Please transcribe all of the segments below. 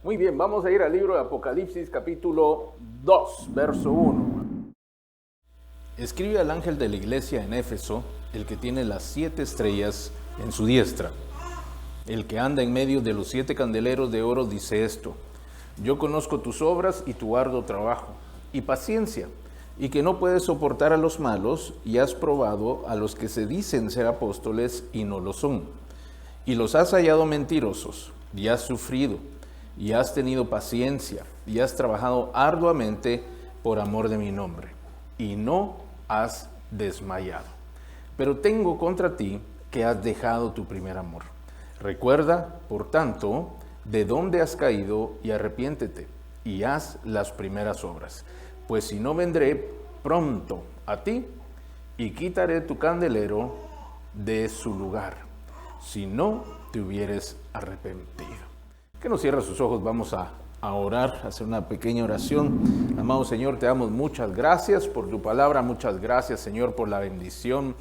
Muy bien, vamos a ir al libro de Apocalipsis, capítulo 2, verso 1. Escribe al ángel de la iglesia en Éfeso, el que tiene las 7 estrellas en su diestra. El que anda en medio de los 7 candeleros de oro dice esto: yo conozco tus obras y tu arduo trabajo, y paciencia, y que no puedes soportar a los malos, y has probado a los que se dicen ser apóstoles y no lo son. Y los has hallado mentirosos, y has sufrido, y has tenido paciencia, y has trabajado arduamente por amor de mi nombre, y no has desmayado. Pero tengo contra ti que has dejado tu primer amor. Recuerda, por tanto, de dónde has caído, y arrepiéntete, y haz las primeras obras. Pues si no, vendré pronto a ti, y quitaré tu candelero de su lugar, si no te hubieres arrepentido. Que no cierre sus ojos, vamos a orar, a hacer una pequeña oración. Amado Señor, te damos muchas gracias por tu palabra, muchas gracias, Señor, por la bendición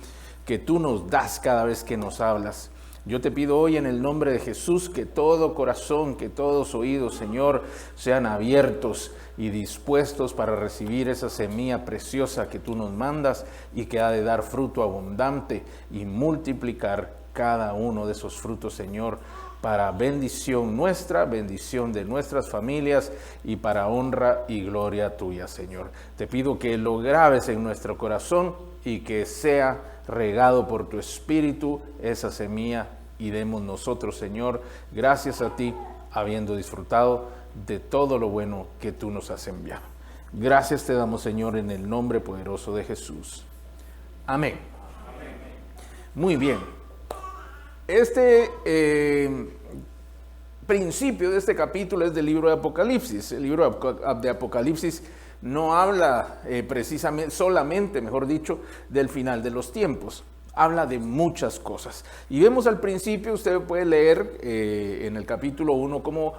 que tú nos das cada vez que nos hablas. Yo te pido hoy en el nombre de Jesús que todo corazón, que todos oídos, Señor, sean abiertos y dispuestos para recibir esa semilla preciosa que tú nos mandas y que ha de dar fruto abundante y multiplicar cada uno de esos frutos, Señor, para bendición nuestra, bendición de nuestras familias y para honra y gloria tuya, Señor. Te pido que lo grabes en nuestro corazón y que sea regado por tu Espíritu esa semilla y demos nosotros, Señor, gracias a ti, habiendo disfrutado de todo lo bueno que tú nos has enviado. Gracias te damos, Señor, en el nombre poderoso de Jesús. Amén. Muy bien. Este principio de este capítulo es del libro de Apocalipsis. El libro de Apocalipsis no habla precisamente, solamente, mejor dicho, del final de los tiempos. Habla de muchas cosas. Y vemos al principio, usted puede leer en el capítulo 1 cómo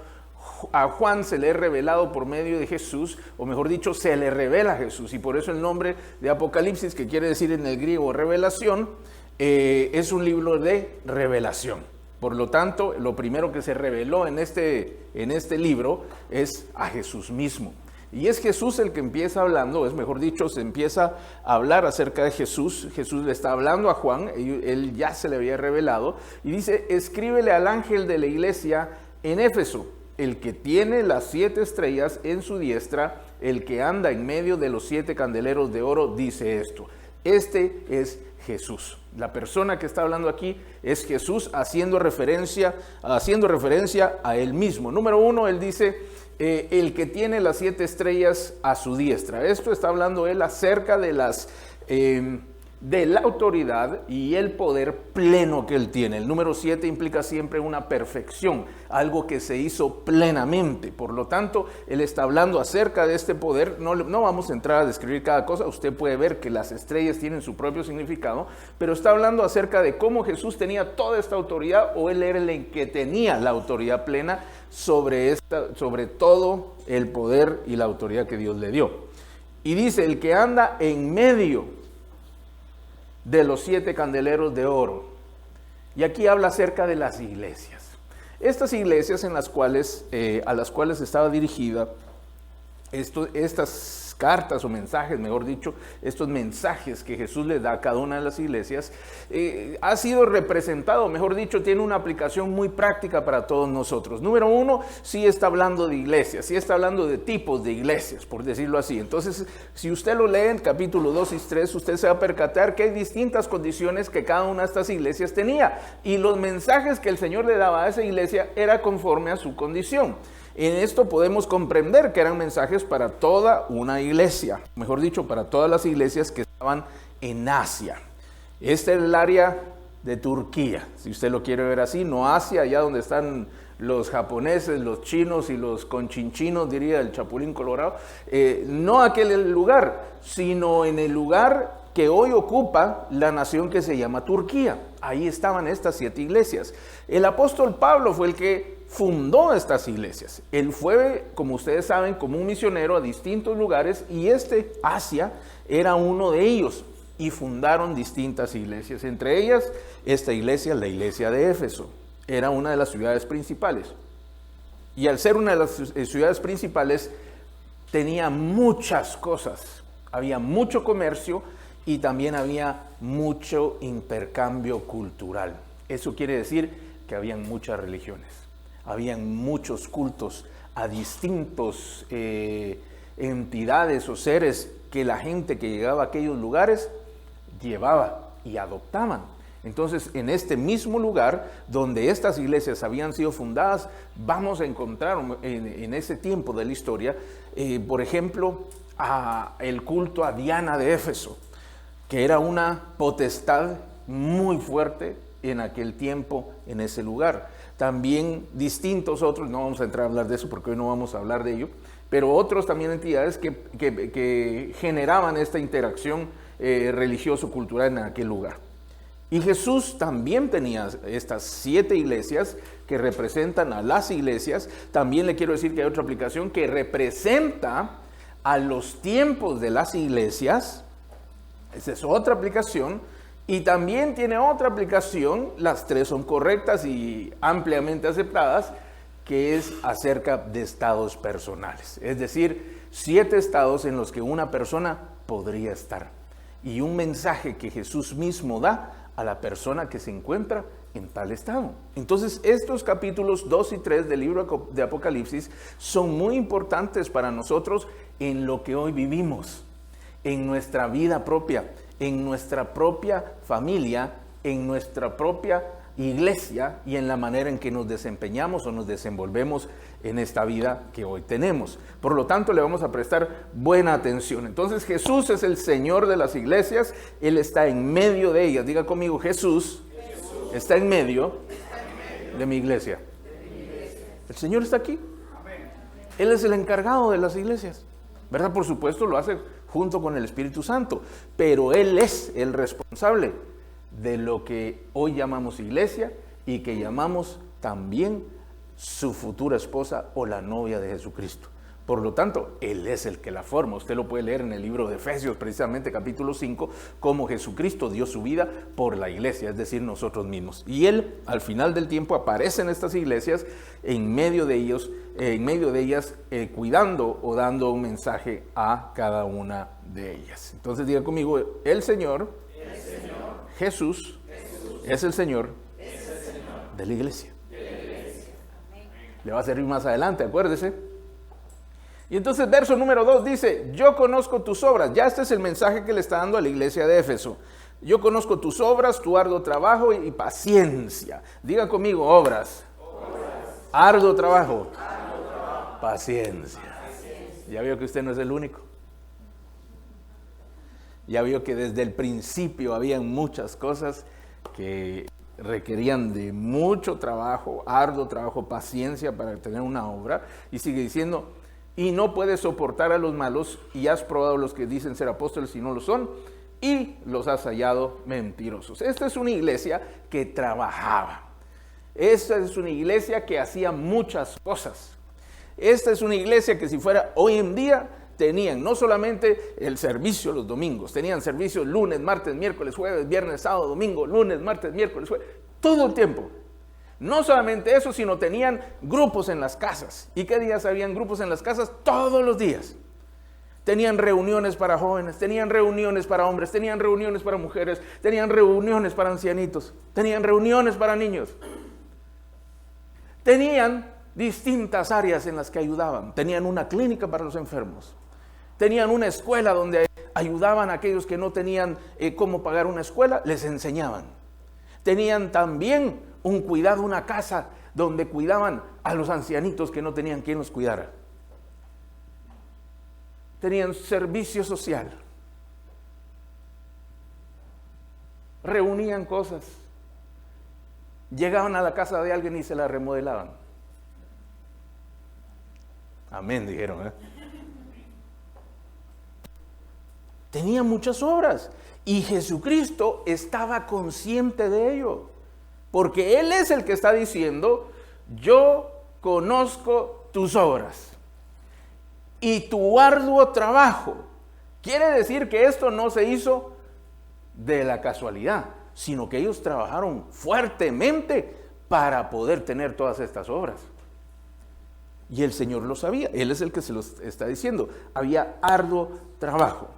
a Juan se le es revelado por medio de Jesús, o mejor dicho, se le revela a Jesús. Y por eso el nombre de Apocalipsis, que quiere decir en el griego revelación, es un libro de revelación. Por lo tanto, lo primero que se reveló en este libro es a Jesús mismo. Y es Jesús el que empieza hablando, es mejor dicho, se empieza a hablar acerca de Jesús. Jesús le está hablando a Juan, él ya se le había revelado, y dice: escríbele al ángel de la iglesia en Éfeso, el que tiene las 7 estrellas en su diestra, el que anda en medio de los 7 candeleros de oro, dice esto. Este es Jesús. La persona que está hablando aquí es Jesús haciendo referencia a él mismo. Número 1, él dice, el que tiene las 7 estrellas a su diestra. Esto está hablando él acerca de de la autoridad y el poder pleno que él tiene. El número 7 implica siempre una perfección, algo que se hizo plenamente. Por lo tanto, él está hablando acerca de este poder. No vamos a entrar a describir cada cosa. Usted puede ver que las estrellas tienen su propio significado, pero está hablando acerca de cómo Jesús tenía toda esta autoridad, o él era el que tenía la autoridad plena sobre todo el poder y la autoridad que Dios le dio. Y dice, el que anda en medio de los 7 candeleros de oro. Y aquí habla acerca de las iglesias. Estas iglesias a las cuales estaba dirigida estas cartas o mensajes, mejor dicho, estos mensajes que Jesús le da a cada una de las iglesias, ha sido representado, mejor dicho, tiene una aplicación muy práctica para todos nosotros. Número 1, sí está hablando de iglesias, sí está hablando de tipos de iglesias, por decirlo así. Entonces, si usted lo lee en capítulo 2 y 3, usted se va a percatar que hay distintas condiciones que cada una de estas iglesias tenía, y los mensajes que el Señor le daba a esa iglesia era conforme a su condición. En esto podemos comprender que eran mensajes para toda una iglesia, mejor dicho, para todas las iglesias que estaban en Asia. Este es el área de Turquía, si usted lo quiere ver así, no Asia, allá donde están los japoneses, los chinos y los conchinchinos, diría el Chapulín Colorado, no aquel lugar, sino en el lugar que hoy ocupa la nación que se llama Turquía. Ahí estaban estas 7 iglesias. El apóstol Pablo fue el que fundó estas iglesias. Él fue, como ustedes saben, como un misionero a distintos lugares, y Asia era uno de ellos, y fundaron distintas iglesias. Entre ellas, esta iglesia, la iglesia de Éfeso, era una de las ciudades principales. Y al ser una de las ciudades principales, tenía muchas cosas. Había mucho comercio y también había mucho intercambio cultural. Eso quiere decir que habían muchas religiones, habían muchos cultos a distintos entidades o seres que la gente que llegaba a aquellos lugares llevaba y adoptaban. Entonces, en este mismo lugar donde estas iglesias habían sido fundadas, vamos a encontrar en ese tiempo de la historia, por ejemplo, el culto a Diana de Éfeso, que era una potestad muy fuerte en aquel tiempo en ese lugar. También distintos otros, no vamos a entrar a hablar de eso porque hoy no vamos a hablar de ello, pero otros también entidades que generaban esta interacción religioso-cultural en aquel lugar. Y Jesús también tenía estas 7 iglesias que representan a las iglesias. También le quiero decir que hay otra aplicación que representa a los tiempos de las iglesias. Esa es otra aplicación. Y también tiene otra aplicación, las 3 son correctas y ampliamente aceptadas, que es acerca de estados personales. Es decir, 7 estados en los que una persona podría estar. Y un mensaje que Jesús mismo da a la persona que se encuentra en tal estado. Entonces, estos capítulos 2 y 3 del libro de Apocalipsis son muy importantes para nosotros en lo que hoy vivimos, en nuestra vida propia, en nuestra propia familia, en nuestra propia iglesia y en la manera en que nos desempeñamos o nos desenvolvemos en esta vida que hoy tenemos. Por lo tanto, le vamos a prestar buena atención. Entonces, Jesús es el Señor de las iglesias, Él está en medio de ellas. Diga conmigo, Jesús está en medio de mi iglesia. El Señor está aquí. Él es el encargado de las iglesias, ¿verdad? Por supuesto, lo hace junto con el Espíritu Santo, pero Él es el responsable de lo que hoy llamamos iglesia y que llamamos también su futura esposa o la novia de Jesucristo. Por lo tanto, Él es el que la forma. Usted lo puede leer en el libro de Efesios, precisamente capítulo 5, cómo Jesucristo dio su vida por la iglesia, es decir, nosotros mismos. Y Él, al final del tiempo, aparece en estas iglesias, en medio de ellas, cuidando o dando un mensaje a cada una de ellas. Entonces, diga conmigo, el Señor, Jesús, es el Señor de la iglesia. Le va a servir más adelante, acuérdese. Y entonces verso número 2 dice, yo conozco tus obras. Ya este es el mensaje que le está dando a la iglesia de Éfeso. Yo conozco tus obras, tu arduo trabajo y paciencia. Diga conmigo, obras. Arduo trabajo. Paciencia. Ya veo que usted no es el único. Ya vio que desde el principio habían muchas cosas que requerían de mucho trabajo, arduo trabajo, paciencia para tener una obra. Y sigue diciendo, y no puedes soportar a los malos, y has probado los que dicen ser apóstoles y no lo son, y los has hallado mentirosos. Esta es una iglesia que trabajaba. Esta es una iglesia que hacía muchas cosas. Esta es una iglesia que si fuera hoy en día, tenían no solamente el servicio los domingos, tenían servicios lunes, martes, miércoles, jueves, viernes, sábado, domingo, lunes, martes, miércoles, jueves, todo el tiempo. No solamente eso, sino tenían grupos en las casas. ¿Y qué días habían grupos en las casas? Todos los días. Tenían reuniones para jóvenes, tenían reuniones para hombres, tenían reuniones para mujeres, tenían reuniones para ancianitos, tenían reuniones para niños. Tenían distintas áreas en las que ayudaban. Tenían una clínica para los enfermos. Tenían una escuela donde ayudaban a aquellos que no tenían cómo pagar una escuela, les enseñaban. Tenían también un cuidado, una casa donde cuidaban a los ancianitos que no tenían quien los cuidara. Tenían servicio social. Reunían cosas. Llegaban a la casa de alguien y se la remodelaban. Amén, dijeron, ¿eh? Tenían muchas obras y Jesucristo estaba consciente de ello, porque Él es el que está diciendo, yo conozco tus obras y tu arduo trabajo. Quiere decir que esto no se hizo de la casualidad, sino que ellos trabajaron fuertemente para poder tener todas estas obras. Y el Señor lo sabía, Él es el que se los está diciendo. Había arduo trabajo.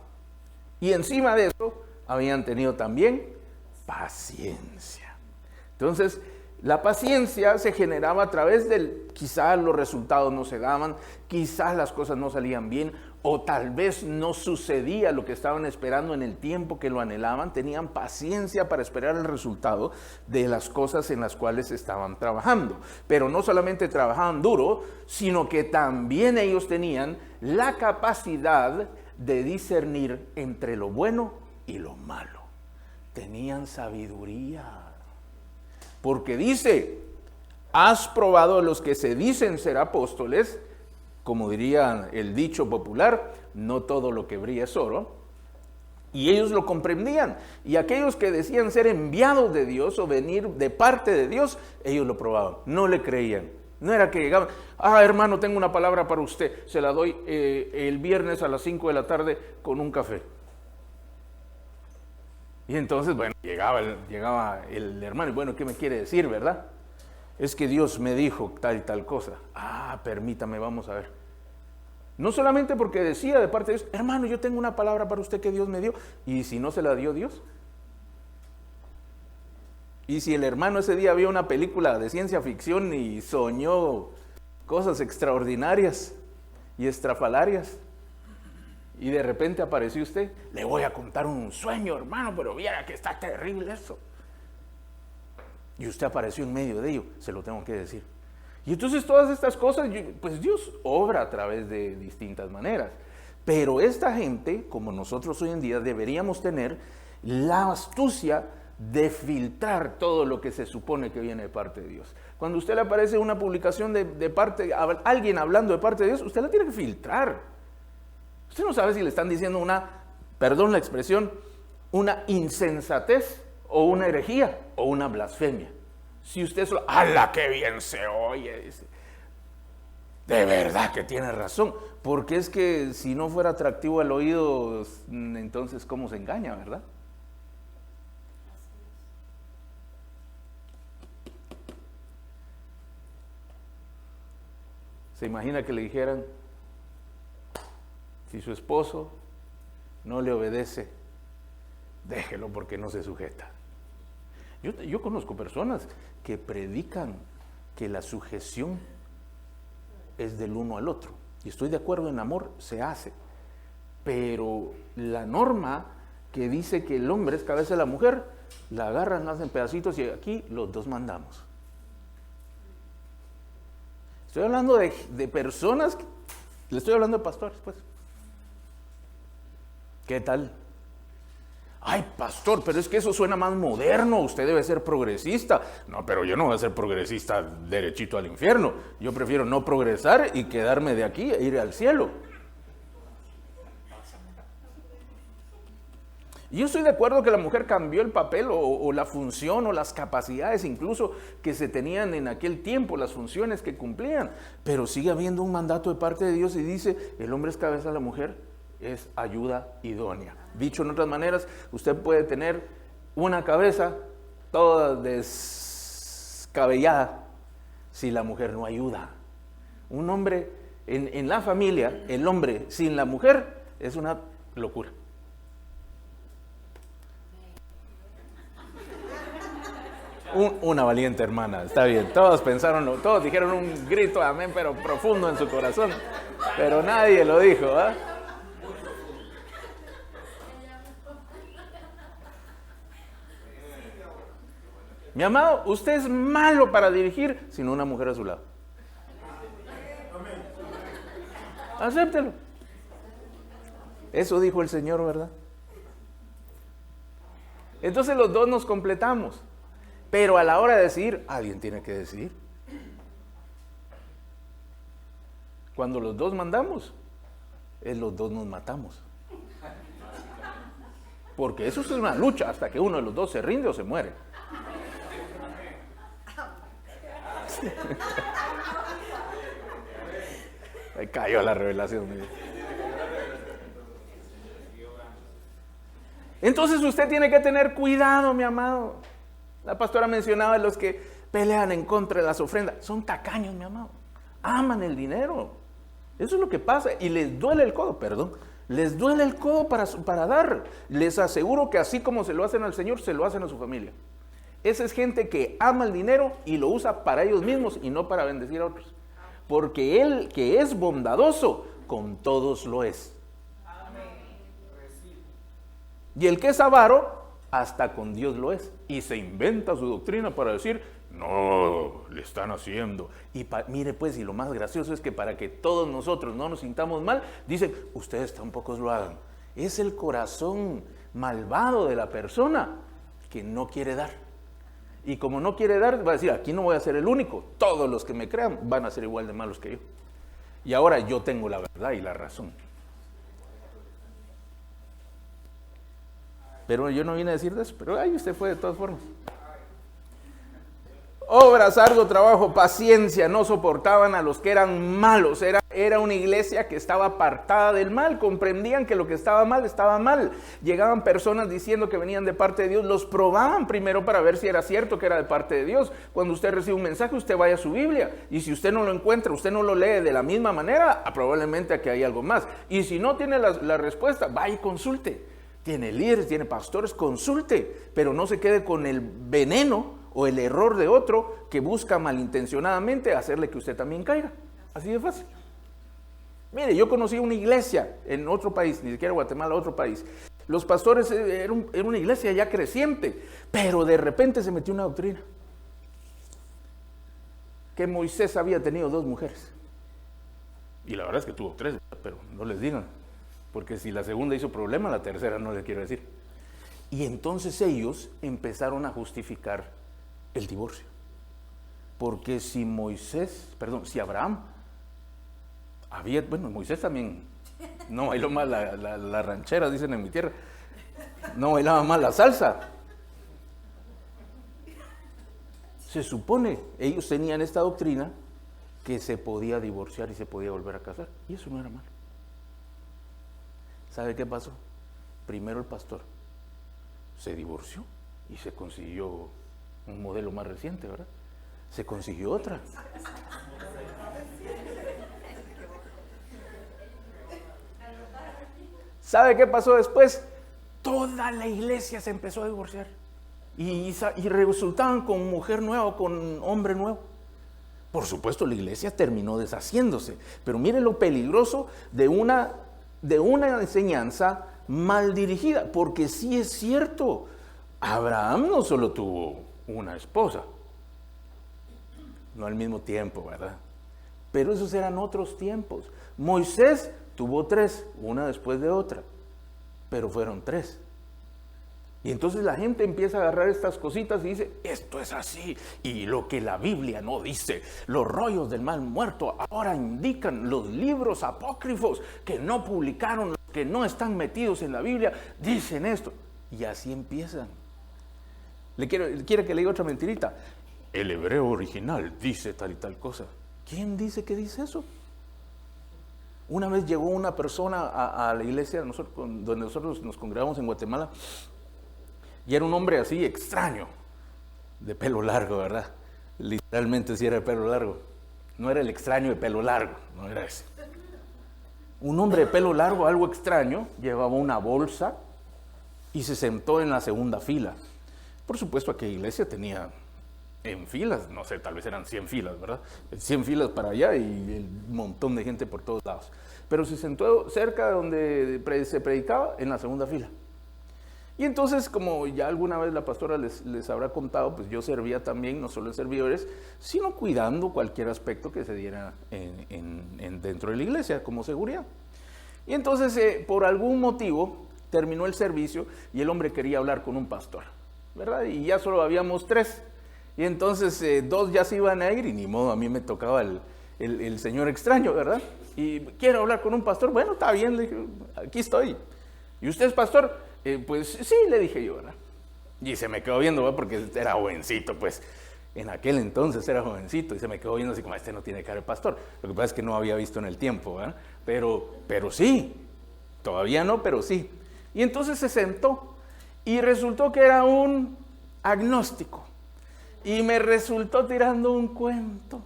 Y encima de eso, habían tenido también paciencia. Entonces, la paciencia se generaba a través del, quizás los resultados no se daban, quizás las cosas no salían bien, o tal vez no sucedía lo que estaban esperando en el tiempo que lo anhelaban. Tenían paciencia para esperar el resultado de las cosas en las cuales estaban trabajando. Pero no solamente trabajaban duro, sino que también ellos tenían la capacidad de discernir entre lo bueno y lo malo. Tenían sabiduría. Porque dice, has probado a los que se dicen ser apóstoles, como diría el dicho popular, no todo lo que brilla es oro. Y ellos lo comprendían. Y aquellos que decían ser enviados de Dios o venir de parte de Dios, ellos lo probaban, no le creían. No era que llegaban, hermano, tengo una palabra para usted, se la doy el viernes a las 5 de la tarde con un café. Y entonces, bueno, llegaba el hermano y bueno, ¿qué me quiere decir, verdad? Es que Dios me dijo tal y tal cosa. Permítame, vamos a ver. No solamente porque decía de parte de Dios, hermano, yo tengo una palabra para usted que Dios me dio. ¿Y si no se la dio Dios? Y si el hermano ese día vio una película de ciencia ficción y soñó cosas extraordinarias y estrafalarias, y de repente apareció usted, le voy a contar un sueño, hermano, pero viera que está terrible eso. Y usted apareció en medio de ello, se lo tengo que decir. Y entonces todas estas cosas, pues Dios obra a través de distintas maneras. Pero esta gente, como nosotros hoy en día, deberíamos tener la astucia de filtrar todo lo que se supone que viene de parte de Dios. Cuando a usted le aparece una publicación de parte, alguien hablando de parte de Dios, usted la tiene que filtrar. Usted no sabe si le están diciendo perdón la expresión, una insensatez o una herejía o una blasfemia. Si usted solo, ¡ala, qué bien se oye! Dice, de verdad que tiene razón, porque es que si no fuera atractivo al oído, entonces ¿cómo se engaña, verdad? ¿Se imagina que le dijeran, si su esposo no le obedece, déjelo porque no se sujeta? Yo conozco personas que predican que la sujeción es del uno al otro. Y estoy de acuerdo, en amor se hace. Pero la norma que dice que el hombre es cabeza de la mujer, la agarran, la hacen pedacitos y aquí los dos mandamos. Estoy hablando de personas, le estoy hablando de pastores, pues. ¿Qué tal? Ay, pastor, pero es que eso suena más moderno, usted debe ser progresista. No, pero yo no voy a ser progresista derechito al infierno. Yo prefiero no progresar y quedarme de aquí e ir al cielo. Y yo estoy de acuerdo que la mujer cambió el papel o la función o las capacidades incluso que se tenían en aquel tiempo, las funciones que cumplían. Pero sigue habiendo un mandato de parte de Dios y dice, el hombre es cabeza, la mujer es ayuda idónea. Dicho en otras maneras, usted puede tener una cabeza toda descabellada si la mujer no ayuda. Un hombre en la familia, el hombre sin la mujer es una locura. Una valiente hermana, está bien. Todos pensaron, todos dijeron un grito amén, pero profundo en su corazón. Pero nadie lo dijo, ¿eh? Mi amado, usted es malo para dirigir sin una mujer a su lado. Acéptelo. Eso dijo el Señor, ¿verdad? Entonces los dos nos completamos. Pero a la hora de decidir, alguien tiene que decidir. Cuando los dos mandamos, los dos nos matamos. Porque eso es una lucha hasta que uno de los dos se rinde o se muere. Ahí cayó la revelación. Entonces usted tiene que tener cuidado, mi amado. La pastora mencionaba los que pelean en contra de las ofrendas. Son tacaños, mi amado. Aman el dinero. Eso es lo que pasa. Y les duele el codo, les duele el codo para dar. Les aseguro que así como se lo hacen al Señor, se lo hacen a su familia. Esa es gente que ama el dinero y lo usa para ellos mismos y no para bendecir a otros. Porque Él, que es bondadoso, con todos lo es. Y el que es avaro, hasta con Dios lo es. Y se inventa su doctrina para decir, no, le están haciendo. Y mire pues, y lo más gracioso es que para que todos nosotros no nos sintamos mal, dicen, ustedes tampoco lo hagan. Es el corazón malvado de la persona que no quiere dar. Y como no quiere dar, va a decir, aquí no voy a ser el único. Todos los que me crean van a ser igual de malos que yo. Y ahora yo tengo la verdad y la razón. Pero yo no vine a decir de eso, pero ahí usted fue de todas formas. Obras, arduo trabajo, paciencia, no soportaban a los que eran malos. Era una iglesia que estaba apartada del mal, comprendían que lo que estaba mal, estaba mal. Llegaban personas diciendo que venían de parte de Dios, los probaban primero para ver si era cierto que era de parte de Dios. Cuando usted recibe un mensaje, usted vaya a su Biblia, y si usted no lo encuentra, usted no lo lee de la misma manera, probablemente aquí hay algo más. Y si no tiene la respuesta, vaya y consulte. Tiene líderes, tiene pastores, consulte, pero no se quede con el veneno o el error de otro que busca malintencionadamente hacerle que usted también caiga. Así de fácil. Mire, yo conocí una iglesia en otro país, ni siquiera Guatemala, otro país. Los pastores era una iglesia ya creciente, pero de repente se metió una doctrina. Que Moisés había tenido 2 mujeres. Y la verdad es que tuvo 3, pero no les digan. Porque si la segunda hizo problema, la tercera no les quiero decir. Y entonces ellos empezaron a justificar el divorcio. Porque si Abraham Moisés también no bailó mal la ranchera, dicen en mi tierra, no bailaba mal la salsa. Se supone, ellos tenían esta doctrina que se podía divorciar y se podía volver a casar, y eso no era malo. ¿Sabe qué pasó? Primero el pastor se divorció y se consiguió un modelo más reciente, ¿verdad? Se consiguió otra. ¿Sabe qué pasó después? Toda la iglesia se empezó a divorciar y resultaban con mujer nueva o con hombre nuevo. Por supuesto, la iglesia terminó deshaciéndose, pero mire lo peligroso de una enseñanza mal dirigida, porque sí es cierto, Abraham no solo tuvo una esposa, no al mismo tiempo, ¿verdad? Pero esos eran otros tiempos. Moisés tuvo 3, una después de otra, pero fueron 3. Y entonces la gente empieza a agarrar estas cositas y dice, esto es así, y lo que la Biblia no dice, los rollos del mal muerto ahora indican, los libros apócrifos que no publicaron, que no están metidos en la Biblia, dicen esto. Y así empiezan. ¿Quiere que le diga otra mentirita? El hebreo original dice tal y tal cosa. ¿Quién dice que dice eso? Una vez llegó una persona a la iglesia donde nosotros nos congregamos en Guatemala, y era un hombre así extraño, de pelo largo, ¿verdad? Literalmente sí era de pelo largo. No era el extraño de pelo largo, no era ese. Un hombre de pelo largo, algo extraño, llevaba una bolsa y se sentó en la segunda fila. Por supuesto, aquella iglesia tenía en filas, no sé, tal vez eran 100 filas, ¿verdad? 100 filas para allá y un montón de gente por todos lados. Pero se sentó cerca de donde se predicaba, en la segunda fila. Y entonces, como ya alguna vez la pastora les habrá contado, pues yo servía también, no solo en servidores, sino cuidando cualquier aspecto que se diera dentro de la iglesia, como seguridad. Y entonces, por algún motivo, terminó el servicio y el hombre quería hablar con un pastor, ¿verdad? Y ya solo habíamos 3. Y entonces 2 ya se iban a ir y ni modo, a mí me tocaba el señor extraño, ¿verdad? Y quiero hablar con un pastor. Bueno, está bien, le dije, aquí estoy. ¿Y usted es pastor? Pues sí, le dije yo, ¿verdad? Y se me quedó viendo, ¿verdad? Porque era jovencito, pues. En aquel entonces era jovencito y se me quedó viendo así como, este no tiene cara de pastor. Lo que pasa es que no había visto en el tiempo, ¿verdad? Pero sí, todavía no, pero sí. Y entonces se sentó y resultó que era un agnóstico. Y me resultó tirando un cuento.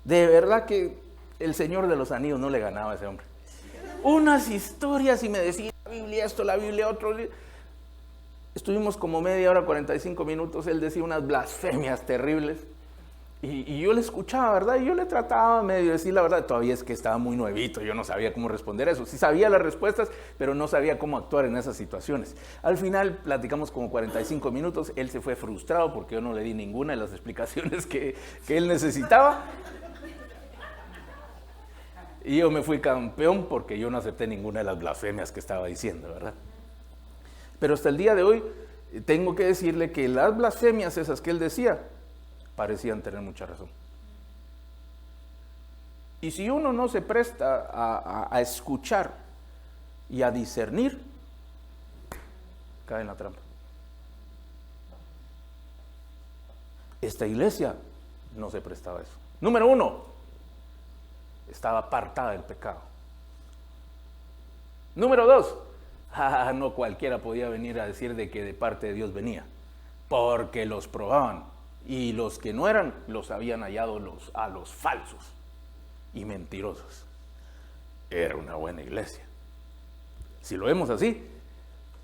De verdad que El Señor de los Anillos no le ganaba a ese hombre. Unas historias y me decía, la Biblia esto, la Biblia otro. Estuvimos como media hora, 45 minutos, él decía unas blasfemias terribles. Y yo le escuchaba, ¿verdad? Y yo le trataba medio de decir la verdad. Todavía es que estaba muy nuevito, yo no sabía cómo responder eso. Sí sabía las respuestas, pero no sabía cómo actuar en esas situaciones. Al final platicamos como 45 minutos, él se fue frustrado porque yo no le di ninguna de las explicaciones que él necesitaba. Y yo me fui campeón porque yo no acepté ninguna de las blasfemias que estaba diciendo, ¿verdad? Pero hasta el día de hoy tengo que decirle que las blasfemias esas que él decía parecían tener mucha razón. Y si uno no se presta a escuchar y a discernir, cae en la trampa. Esta iglesia no se prestaba a eso. Número 1, estaba apartada del pecado. Número 2, no cualquiera podía venir a decir de que de parte de Dios venía, porque los probaban, y los que no eran, los habían hallado a los falsos y mentirosos. Era una buena iglesia. Si lo vemos así,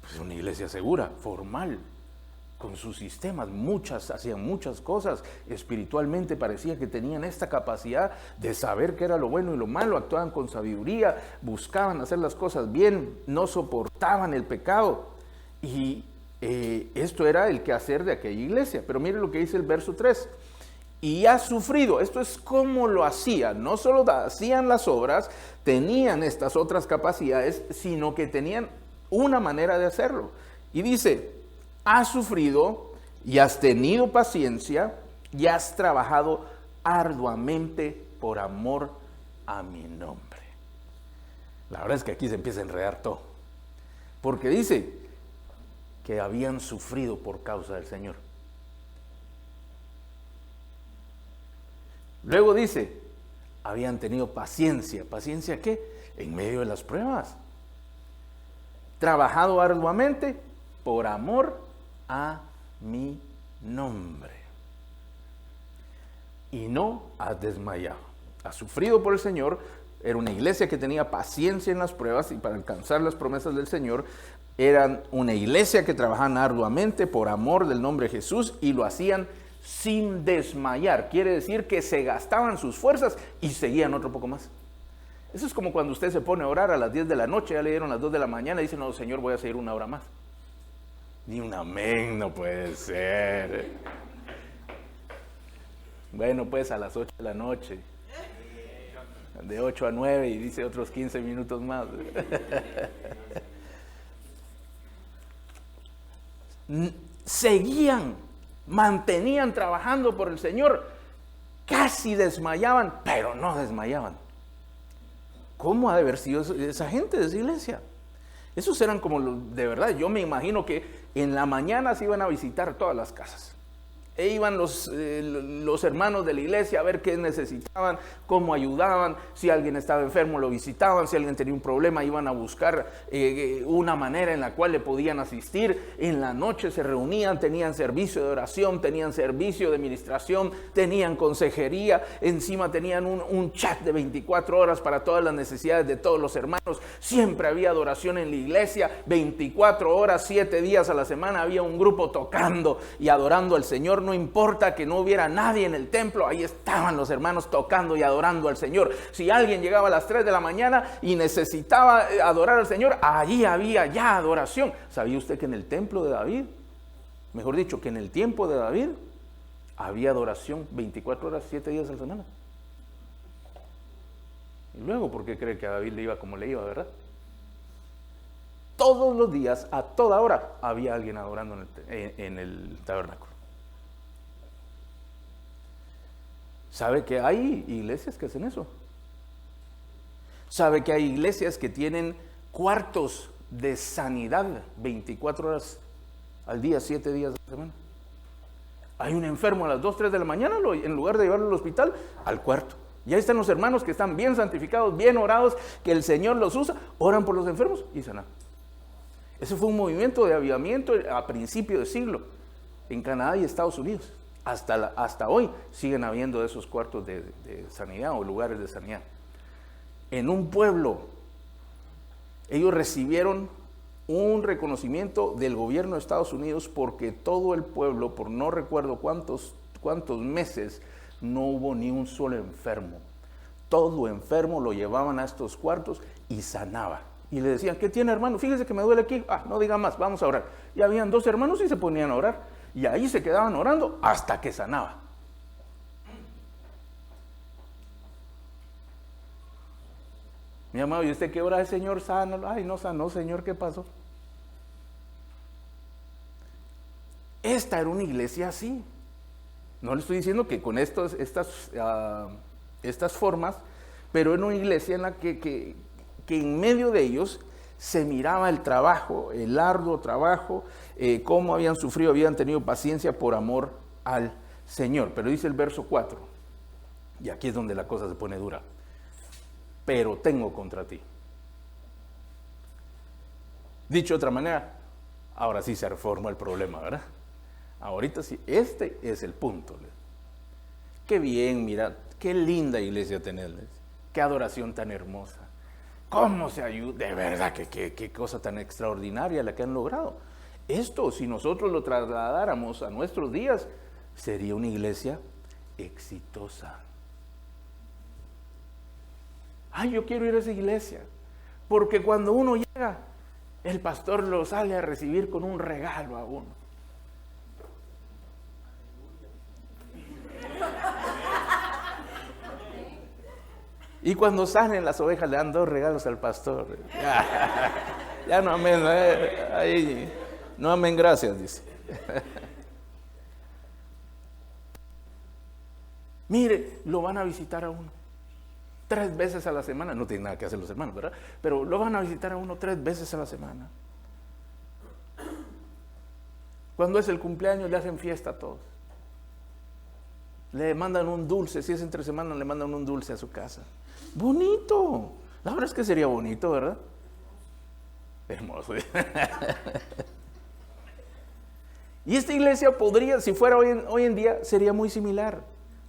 pues una iglesia segura, formal, con sus sistemas, hacían muchas cosas, espiritualmente parecía que tenían esta capacidad de saber qué era lo bueno y lo malo, actuaban con sabiduría, buscaban hacer las cosas bien, no soportaban el pecado, y esto era el quehacer de aquella iglesia. Pero mire lo que dice el verso 3, y ha sufrido. Esto es cómo lo hacían, no solo hacían las obras, tenían estas otras capacidades, sino que tenían una manera de hacerlo, y dice, has sufrido y has tenido paciencia y has trabajado arduamente por amor a mi nombre. La verdad es que aquí se empieza a enredar todo, porque dice que habían sufrido por causa del Señor. Luego dice, habían tenido paciencia. ¿Paciencia qué? En medio de las pruebas. Trabajado arduamente por amor a mi nombre. Y no has desmayado. Has sufrido por el Señor. Era una iglesia que tenía paciencia en las pruebas y para alcanzar las promesas del Señor. Eran una iglesia que trabajaban arduamente por amor del nombre de Jesús y lo hacían sin desmayar. Quiere decir que se gastaban sus fuerzas y seguían otro poco más. Eso es como cuando usted se pone a orar a las 10 de la noche, ya le dieron las 2 de la mañana y dice, no, Señor, voy a seguir una hora más. Ni un amén, no puede ser. Bueno, pues a las 8 de la noche, de 8 a 9 y dice otros 15 minutos más. Seguían, mantenían trabajando por el Señor, casi desmayaban, pero no desmayaban. ¿Cómo ha de haber sido esa gente de esa iglesia? Esos eran como, de verdad, yo me imagino que en la mañana se iban a visitar todas las casas. E iban los hermanos de la iglesia a ver qué necesitaban, cómo ayudaban, si alguien estaba enfermo lo visitaban, si alguien tenía un problema iban a buscar una manera en la cual le podían asistir. En la noche se reunían, tenían servicio de oración, tenían servicio de administración, tenían consejería, encima tenían un chat de 24 horas para todas las necesidades de todos los hermanos. Siempre había adoración en la iglesia, 24 horas, 7 días a la semana había un grupo tocando y adorando al Señor. No importa que no hubiera nadie en el templo, ahí estaban los hermanos tocando y adorando al Señor. Si alguien llegaba a las 3 de la mañana y necesitaba adorar al Señor, allí había ya adoración. ¿Sabía usted que en el templo de David, mejor dicho, que en el tiempo de David, había adoración 24 horas, 7 días a la semana? Y luego, ¿por qué cree que a David le iba como le iba, verdad? Todos los días, a toda hora, había alguien adorando en el tabernáculo. ¿Sabe que hay iglesias que hacen eso? ¿Sabe que hay iglesias que tienen cuartos de sanidad 24 horas al día, 7 días a la semana? Hay un enfermo a las 2, 3 de la mañana, en lugar de llevarlo al hospital, al cuarto. Y ahí están los hermanos que están bien santificados, bien orados, que el Señor los usa, oran por los enfermos y sanan. Ese fue un movimiento de avivamiento a principio de siglo en Canadá y Estados Unidos. Hasta hoy siguen habiendo esos cuartos de sanidad o lugares de sanidad. en un pueblo. Ellos recibieron un reconocimiento del gobierno de Estados Unidos porque todo el pueblo, por no recuerdo cuántos meses, no hubo ni un solo enfermo. Todo enfermo lo llevaban a estos cuartos y sanaba. Y le decían, ¿qué tiene, hermano? Fíjese que me duele aquí. No diga más, vamos a orar. Y habían 2 hermanos y se ponían a orar. Y ahí se quedaban orando hasta que sanaba. Mi amado, ¿y usted qué ora? El Señor sana. Ay, no sanó, Señor, ¿qué pasó? Esta era una iglesia así. No le estoy diciendo que con estas formas, pero era una iglesia en la que en medio de ellos se miraba el trabajo, el arduo trabajo, cómo habían sufrido, habían tenido paciencia por amor al Señor. Pero dice el verso 4, y aquí es donde la cosa se pone dura. Pero tengo contra ti. Dicho de otra manera, ahora sí se reforma el problema, ¿verdad? Ahorita sí, este es el punto. Qué bien, mira, qué linda iglesia tenerles, qué adoración tan hermosa, cómo se ayuda, de verdad, qué cosa tan extraordinaria la que han logrado. Esto, si nosotros lo trasladáramos a nuestros días, sería una iglesia exitosa. Ay, yo quiero ir a esa iglesia, porque cuando uno llega, el pastor lo sale a recibir con un regalo a uno. Y cuando salen las ovejas le dan 2 regalos al pastor. Ya no amén, ahí, no amén, gracias, dice. Mire, lo van a visitar a uno 3 veces a la semana. No tiene nada que hacer los hermanos, ¿verdad? Pero lo van a visitar a uno 3 veces a la semana. Cuando es el cumpleaños le hacen fiesta a todos. Le mandan un dulce, si es entre semana le mandan un dulce a su casa. Bonito. La verdad es que sería bonito, ¿verdad? Hermoso. Y esta iglesia podría, si fuera hoy en día, sería muy similar.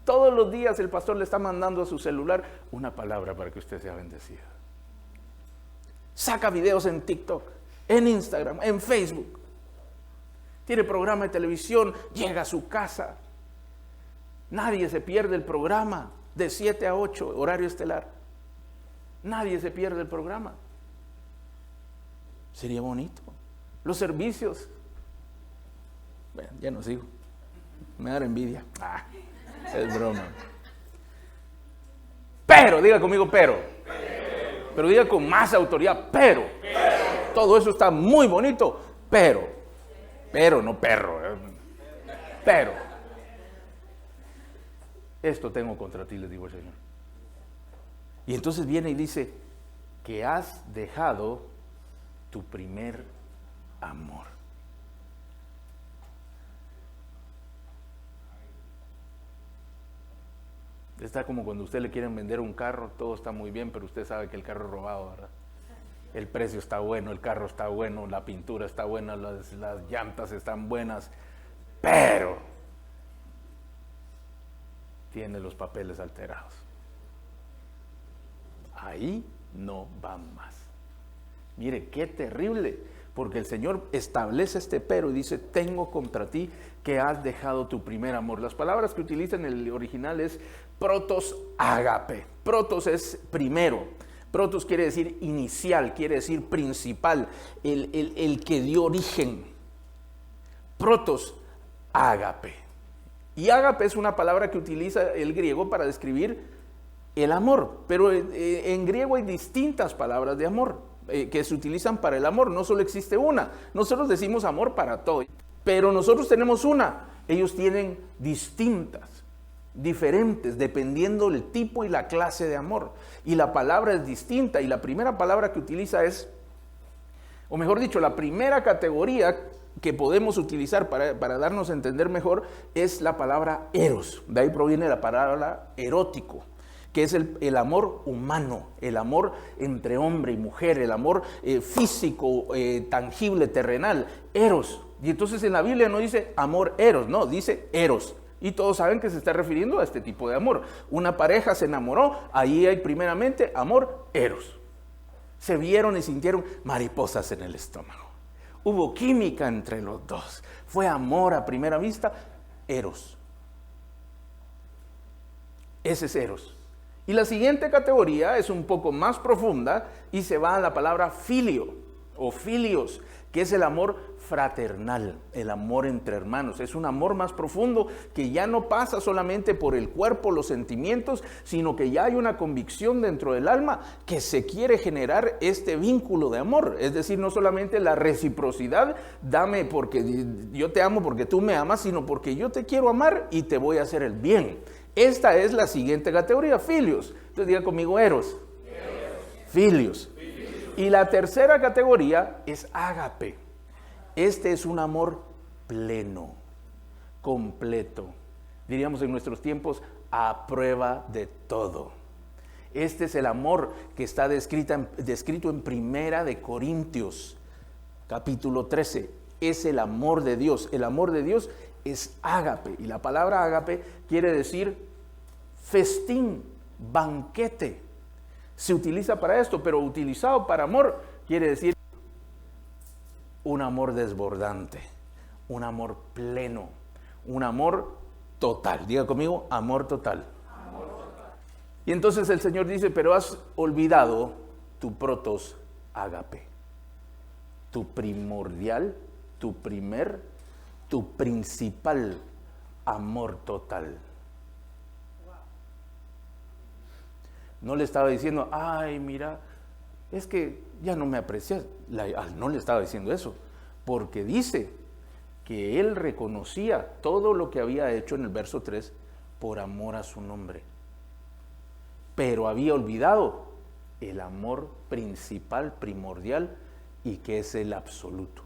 Todos los días el pastor le está mandando a su celular una palabra para que usted sea bendecido. Saca videos en TikTok, en Instagram, en Facebook. Tiene programa de televisión, llega a su casa. Nadie se pierde el programa de 7 a 8, horario estelar. Nadie se pierde el programa. Sería bonito. Los servicios. Bueno, ya no sigo. Me da envidia. Es broma. Pero, diga conmigo, pero. Pero diga con más autoridad, pero. Todo eso está muy bonito, pero no perro. Pero. Esto tengo contra ti, les digo el Señor. Y entonces viene y dice, que has dejado tu primer amor. Está como cuando usted le quieren vender un carro, todo está muy bien, pero usted sabe que el carro es robado, ¿verdad? El precio está bueno, el carro está bueno, la pintura está buena, las llantas están buenas, pero tiene los papeles alterados. Ahí no van más. Mire, qué terrible, porque el Señor establece este pero y dice, tengo contra ti que has dejado tu primer amor. Las palabras que utiliza en el original es protos ágape. Protos es primero. Protos quiere decir inicial, quiere decir principal, el que dio origen. Protos ágape. Y ágape es una palabra que utiliza el griego para describir el amor, pero en griego hay distintas palabras de amor que se utilizan para el amor, no solo existe una. Nosotros decimos amor para todo, pero nosotros tenemos una, ellos tienen distintas, diferentes, dependiendo del tipo y la clase de amor, y la palabra es distinta, y la primera palabra que utiliza es, o mejor dicho, la primera categoría que podemos utilizar para darnos a entender mejor es la palabra eros. De ahí proviene la palabra erótico, que es el amor humano, el amor entre hombre y mujer, el amor físico, tangible, terrenal, eros. Y entonces en la Biblia no dice amor eros, no, dice eros. Y todos saben que se está refiriendo a este tipo de amor. Una pareja se enamoró, ahí hay primeramente amor eros. Se vieron y sintieron mariposas en el estómago. Hubo química entre los dos. Fue amor a primera vista, eros. Ese es eros. Y la siguiente categoría es un poco más profunda y se va a la palabra filio o filios, que es el amor fraternal, el amor entre hermanos. Es un amor más profundo que ya no pasa solamente por el cuerpo, los sentimientos, sino que ya hay una convicción dentro del alma que se quiere generar este vínculo de amor. Es decir, no solamente la reciprocidad, dame porque yo te amo porque tú me amas, sino porque yo te quiero amar y te voy a hacer el bien. Esta es la siguiente categoría, filios. Entonces diga conmigo eros. Filios. Y la tercera categoría es ágape. Este es un amor pleno, completo. Diríamos en nuestros tiempos, a prueba de todo. Este es el amor que está descrito en Primera de Corintios, capítulo 13. Es el amor de Dios. El amor de Dios es ágape. Y la palabra ágape quiere decir festín, banquete. Se utiliza para esto, pero utilizado para amor quiere decir un amor desbordante, un amor pleno, un amor total. Diga conmigo, amor total. Amor total. Y entonces el Señor dice, pero has olvidado tu protos ágape, tu primordial, tu principal amor total. No le estaba diciendo, ay, mira, es que ya no me aprecias. No le estaba diciendo eso, porque dice que él reconocía todo lo que había hecho en el verso 3 por amor a su nombre. Pero había olvidado el amor principal, primordial, y que es el absoluto.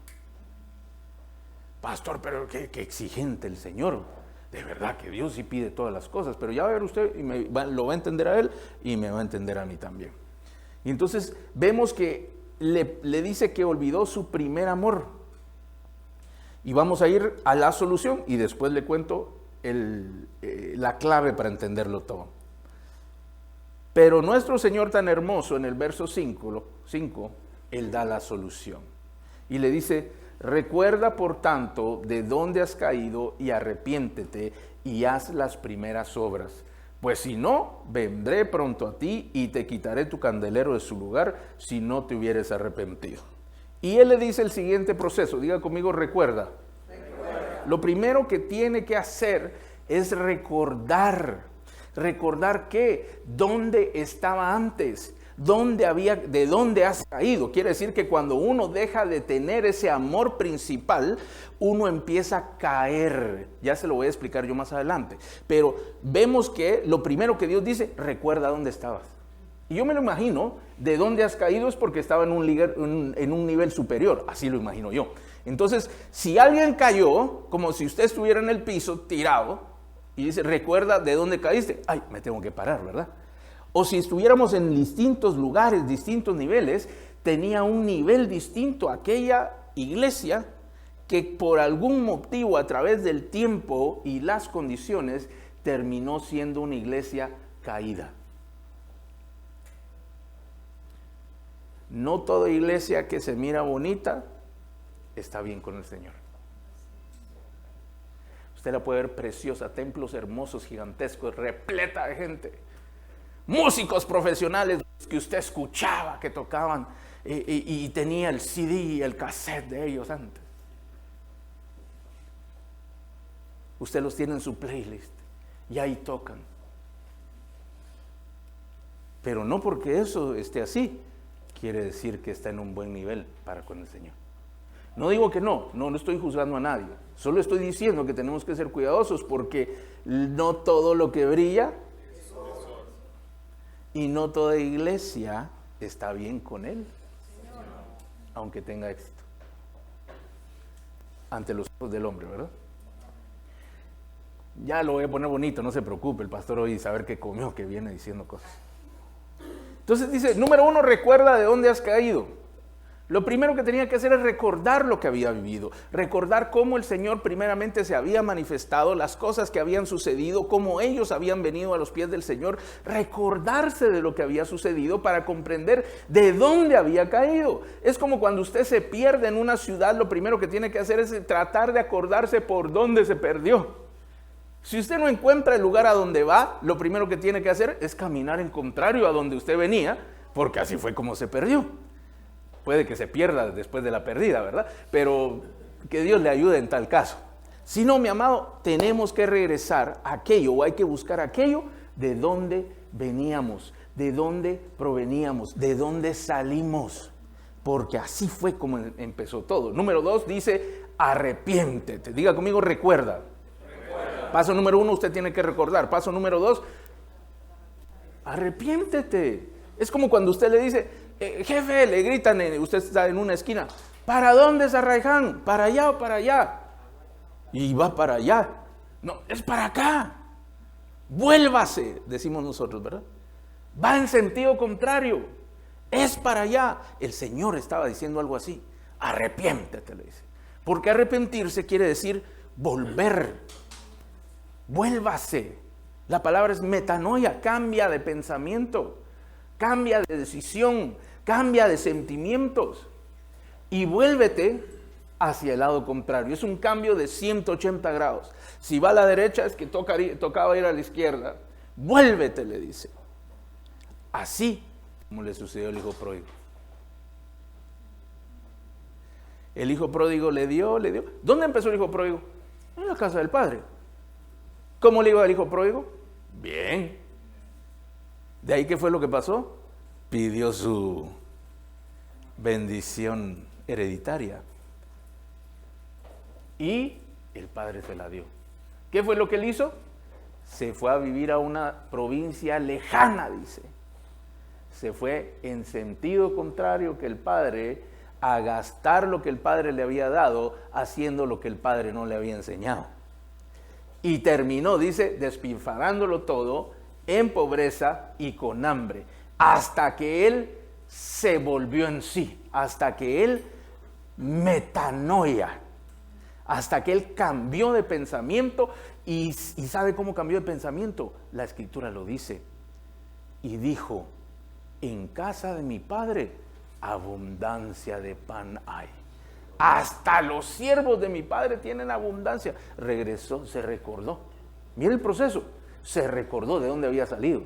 Pastor, pero qué exigente el Señor. De verdad que Dios sí pide todas las cosas, pero ya va a ver usted, y lo va a entender a él y me va a entender a mí también. Y entonces vemos que le dice que olvidó su primer amor. Y vamos a ir a la solución y después le cuento la clave para entenderlo todo. Pero nuestro Señor tan hermoso en el verso 5, Él da la solución. Y le dice, recuerda por tanto de dónde has caído y arrepiéntete y haz las primeras obras. Pues si no, vendré pronto a ti y te quitaré tu candelero de su lugar si no te hubieres arrepentido. Y Él le dice el siguiente proceso, diga conmigo, recuerda. Lo primero que tiene que hacer es recordar que dónde estaba antes. ¿De dónde has caído? Quiere decir que cuando uno deja de tener ese amor principal, uno empieza a caer. Ya se lo voy a explicar yo más adelante. Pero vemos que lo primero que Dios dice, recuerda dónde estabas. Y yo me lo imagino, de dónde has caído es porque estaba en un nivel superior. Así lo imagino yo. Entonces, si alguien cayó, como si usted estuviera en el piso, tirado, y dice, recuerda de dónde caíste. Ay, me tengo que parar, ¿verdad? O si estuviéramos en distintos lugares, distintos niveles, tenía un nivel distinto aquella iglesia que por algún motivo a través del tiempo y las condiciones terminó siendo una iglesia caída. No toda iglesia que se mira bonita está bien con el Señor. Usted la puede ver preciosa, templos hermosos, gigantescos, repleta de gente. Músicos profesionales que usted escuchaba, que tocaban y tenía el CD y el cassette de ellos antes. Usted los tiene en su playlist y ahí tocan. Pero no porque eso esté así, quiere decir que está en un buen nivel para con el Señor. No digo que no estoy juzgando a nadie. Solo estoy diciendo que tenemos que ser cuidadosos porque no todo lo que brilla y no toda iglesia está bien con Él, aunque tenga éxito ante los ojos del hombre, ¿verdad? Ya lo voy a poner bonito, no se preocupe, el pastor hoy saber qué comió, que viene diciendo cosas. Entonces dice, número 1, recuerda de dónde has caído. Lo primero que tenía que hacer es recordar lo que había vivido, recordar cómo el Señor primeramente se había manifestado, las cosas que habían sucedido, cómo ellos habían venido a los pies del Señor, recordarse de lo que había sucedido para comprender de dónde había caído. Es como cuando usted se pierde en una ciudad, lo primero que tiene que hacer es tratar de acordarse por dónde se perdió. Si usted no encuentra el lugar a donde va, lo primero que tiene que hacer es caminar en contrario a donde usted venía, porque así fue como se perdió. Puede que se pierda después de la pérdida, ¿verdad? Pero que Dios le ayude en tal caso. Si no, mi amado, tenemos que regresar a aquello, o hay que buscar aquello de donde veníamos, de dónde proveníamos, de dónde salimos. Porque así fue como empezó todo. Número 2 dice, arrepiéntete. Diga conmigo, recuerda. Paso número 1, usted tiene que recordar. Paso número 2, arrepiéntete. Es como cuando usted le dice, jefe, le gritan, usted está en una esquina, ¿para dónde es Arraiján? ¿Para allá o para allá? Y va para allá. No, es para acá. Vuélvase, decimos nosotros, ¿verdad? Va en sentido contrario. Es para allá. El Señor estaba diciendo algo así. Arrepiéntete, le dice. Porque arrepentirse quiere decir volver. Vuélvase. La palabra es metanoia, cambia de pensamiento, cambia de decisión, cambia de sentimientos y vuélvete hacia el lado contrario. Es un cambio de 180 grados. Si va a la derecha es que tocaba ir a la izquierda. Vuélvete, le dice. Así como le sucedió al hijo pródigo. El hijo pródigo le dio. ¿Dónde empezó el hijo pródigo? En la casa del padre. ¿Cómo le iba al hijo pródigo? Bien. ¿De ahí qué fue lo que pasó? Pidió su bendición hereditaria. Y el padre se la dio. ¿Qué fue lo que él hizo? Se fue a vivir a una provincia lejana, dice. Se fue en sentido contrario que el padre, a gastar lo que el padre le había dado, haciendo lo que el padre no le había enseñado. Y terminó, dice, despilfarrándolo todo en pobreza y con hambre, hasta que él se volvió en sí, hasta que él metanoia, hasta que él cambió de pensamiento. ¿Y sabe cómo cambió de pensamiento? La escritura lo dice. Y dijo, en casa de mi padre abundancia de pan hay. Hasta los siervos de mi padre tienen abundancia. Regresó, se recordó. Mira el proceso. Se recordó de dónde había salido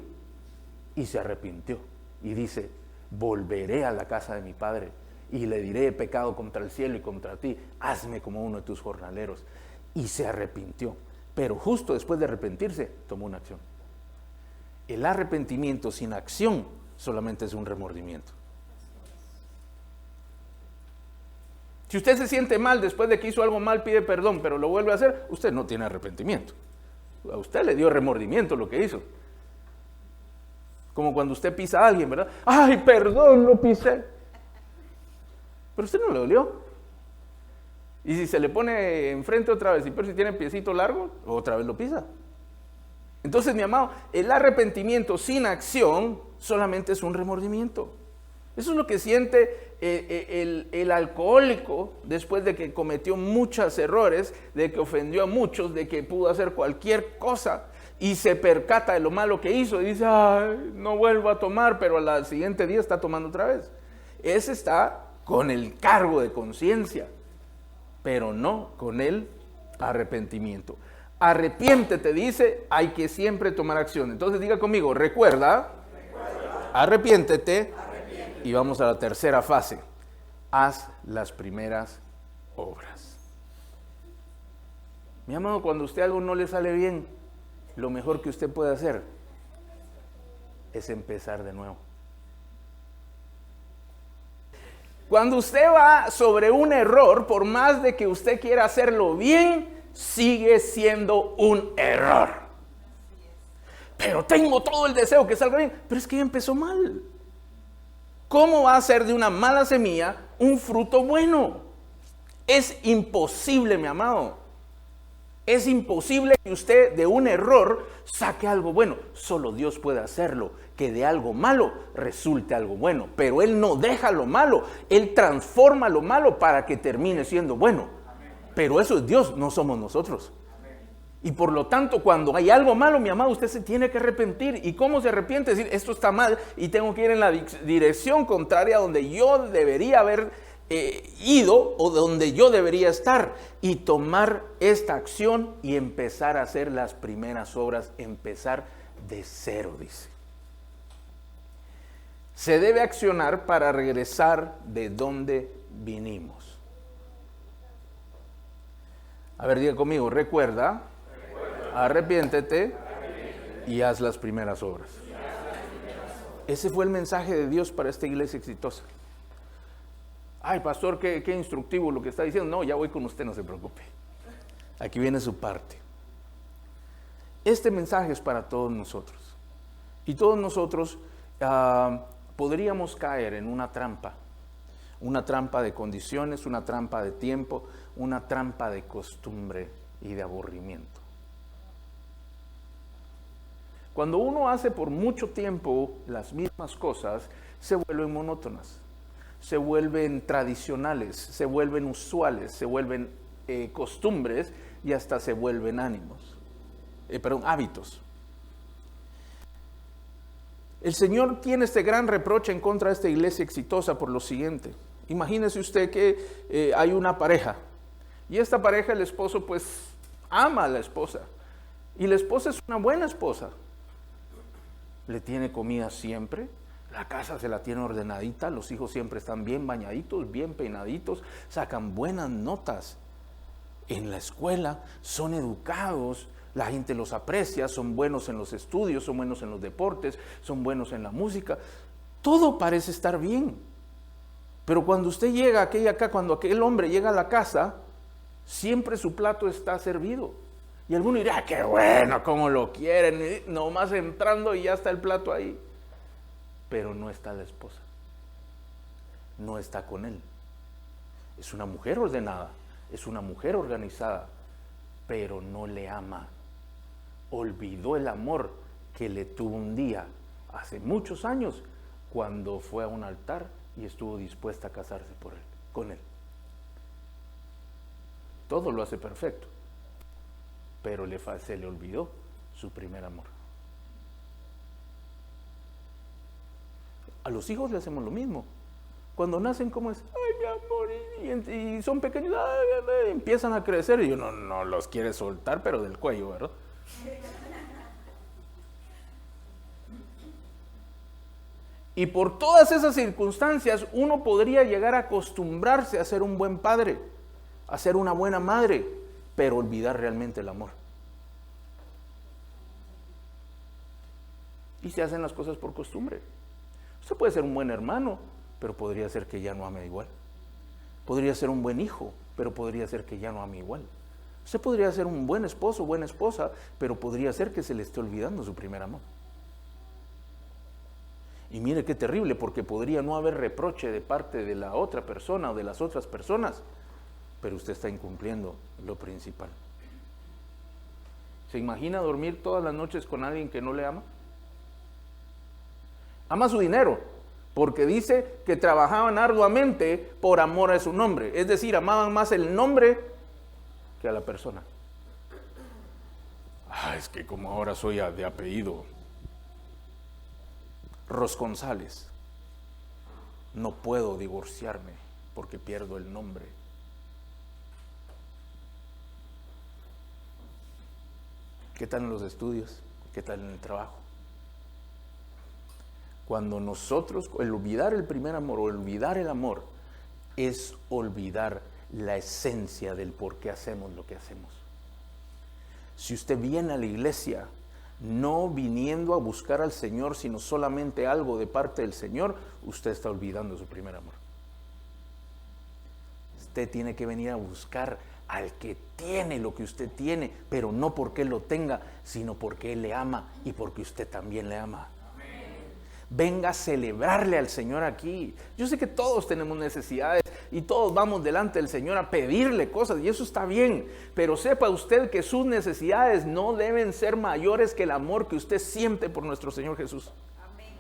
y se arrepintió. Y dice, volveré a la casa de mi padre y le diré, he pecado contra el cielo y contra ti. Hazme como uno de tus jornaleros. Y se arrepintió. Pero justo después de arrepentirse, tomó una acción. El arrepentimiento sin acción solamente es un remordimiento. Si usted se siente mal después de que hizo algo mal, pide perdón, pero lo vuelve a hacer, usted no tiene arrepentimiento. A usted le dio remordimiento lo que hizo. Como cuando usted pisa a alguien, ¿verdad? ¡Ay, perdón, lo pisé! Pero a usted no le dolió. Y si se le pone enfrente otra vez, y pero si tiene piecito largo, otra vez lo pisa. Entonces, mi amado, el arrepentimiento sin acción solamente es un remordimiento. Eso es lo que siente el alcohólico después de que cometió muchos errores, de que ofendió a muchos, de que pudo hacer cualquier cosa y se percata de lo malo que hizo y dice, ay, no vuelvo a tomar, pero al siguiente día está tomando otra vez. Ese está con el cargo de conciencia, pero no con el arrepentimiento. Arrepiéntete, dice, hay que siempre tomar acción. Entonces diga conmigo, recuerda. Arrepiéntete. Y vamos a la tercera fase. Haz las primeras obras. Mi amado, cuando a usted algo no le sale bien, lo mejor que usted puede hacer es empezar de nuevo. Cuando usted va sobre un error, por más de que usted quiera hacerlo bien, sigue siendo un error. Pero tengo todo el deseo que salga bien, pero es que ya empezó mal. ¿Cómo va a ser de una mala semilla un fruto bueno? Es imposible, mi amado. Es imposible que usted de un error saque algo bueno. Solo Dios puede hacerlo. que de algo malo resulte algo bueno. Pero Él no deja lo malo, Él transforma lo malo para que termine siendo bueno. Pero eso es Dios, no somos nosotros. Y por lo tanto, cuando hay algo malo, mi amado, usted se tiene que arrepentir. ¿Y cómo se arrepiente? Decir, esto está mal y tengo que ir en la dirección contraria a donde yo debería haber ido o donde yo debería estar. Y tomar esta acción y empezar a hacer las primeras obras. Empezar de cero, dice. Se debe accionar para regresar de donde vinimos. A ver, diga conmigo, recuerda. Arrepiéntete y haz las primeras obras. Ese fue el mensaje de Dios para esta iglesia exitosa. Ay, pastor, qué instructivo lo que está diciendo. No, ya voy con usted, no se preocupe. Aquí viene su parte. Este mensaje es para todos nosotros. Y todos nosotros podríamos caer en una trampa. Una trampa de condiciones, una trampa de tiempo, una trampa de costumbre y de aburrimiento. Cuando uno hace por mucho tiempo las mismas cosas, se vuelven monótonas, se vuelven tradicionales, se vuelven usuales, se vuelven costumbres y hasta se vuelven hábitos. El Señor tiene este gran reproche en contra de esta iglesia exitosa por lo siguiente. Imagínese usted que hay una pareja y esta pareja, el esposo pues ama a la esposa y la esposa es una buena esposa. Le tiene comida siempre, la casa se la tiene ordenadita, los hijos siempre están bien bañaditos, bien peinaditos, sacan buenas notas en la escuela, son educados, la gente los aprecia, son buenos en los estudios, son buenos en los deportes, son buenos en la música, todo parece estar bien. Pero cuando usted llega cuando aquel hombre llega a la casa, siempre su plato está servido. Y alguno dirá, qué bueno, cómo lo quieren, nomás entrando y ya está el plato ahí. Pero no está la esposa, no está con él. Es una mujer ordenada, es una mujer organizada, pero no le ama. Olvidó el amor que le tuvo un día, hace muchos años, cuando fue a un altar y estuvo dispuesta a casarse con él. Todo lo hace perfecto. Pero se le olvidó su primer amor. A los hijos le hacemos lo mismo. Cuando nacen, ¿cómo es? Ay, mi amor, y son pequeños, empiezan a crecer y uno no los quiere soltar, pero del cuello, ¿verdad? Y por todas esas circunstancias, uno podría llegar a acostumbrarse a ser un buen padre, a ser una buena madre, pero olvidar realmente el amor. Y se hacen las cosas por costumbre. Usted puede ser un buen hermano, pero podría ser que ya no ame igual. Podría ser un buen hijo, pero podría ser que ya no ame igual. Usted podría ser un buen esposo, buena esposa, pero podría ser que se le esté olvidando su primer amor. Y mire qué terrible, porque podría no haber reproche de parte de la otra persona o de las otras personas, pero usted está incumpliendo lo principal. ¿Se imagina dormir todas las noches con alguien que no le ama? Ama su dinero, porque dice que trabajaban arduamente por amor a su nombre. Es decir, amaban más el nombre que a la persona. Es que como ahora soy de apellido Rosgonzález, no puedo divorciarme porque pierdo el nombre. ¿Qué tal en los estudios? ¿Qué tal en el trabajo? Cuando nosotros, el olvidar el primer amor o olvidar el amor, es olvidar la esencia del por qué hacemos lo que hacemos. Si usted viene a la iglesia no viniendo a buscar al Señor, sino solamente algo de parte del Señor, usted está olvidando su primer amor. Usted tiene que venir a buscar al que tiene lo que usted tiene, pero no porque Él lo tenga, sino porque Él le ama y porque usted también le ama. Venga a celebrarle al Señor aquí. Yo sé que todos tenemos necesidades y todos vamos delante del Señor a pedirle cosas y eso está bien, pero sepa usted que sus necesidades no deben ser mayores que el amor que usted siente por nuestro Señor Jesús. Amén.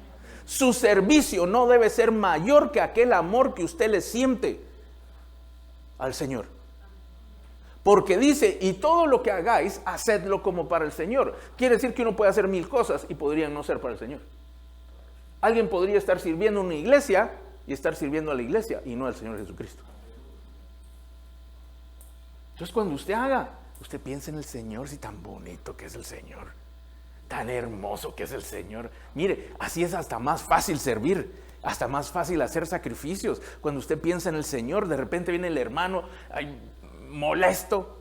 Su servicio no debe ser mayor que aquel amor que usted le siente al Señor. Porque dice, y todo lo que hagáis, hacedlo como para el Señor. Quiere decir que uno puede hacer 1000 cosas y podrían no ser para el Señor. Alguien podría estar sirviendo en una iglesia y estar sirviendo a la iglesia y no al Señor Jesucristo. Entonces cuando usted haga, usted piensa en el Señor, si tan bonito que es el Señor, tan hermoso que es el Señor. Mire, así es hasta más fácil servir, hasta más fácil hacer sacrificios. Cuando usted piensa en el Señor, de repente viene el hermano molesto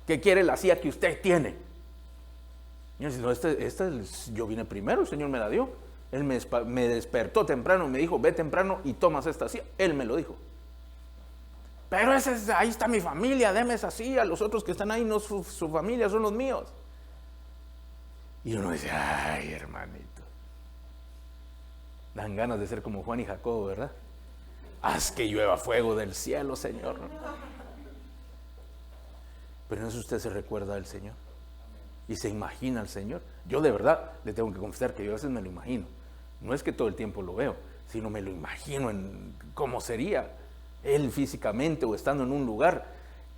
que quiere la silla que usted tiene. Y dice, no, yo vine primero, el Señor me la dio. Él me despertó temprano y me dijo, ve temprano y tomas esta silla. Él me lo dijo. Pero ahí está mi familia, deme esa silla. Los otros que están ahí, no su familia, son los míos. Y uno dice, ay, hermanito. Dan ganas de ser como Juan y Jacobo, ¿verdad? Haz que llueva fuego del cielo, Señor. Pero en eso usted se recuerda del Señor y se imagina al Señor. Yo de verdad le tengo que confesar que yo a veces me lo imagino. No es que todo el tiempo lo veo, sino me lo imagino en cómo sería Él físicamente o estando en un lugar.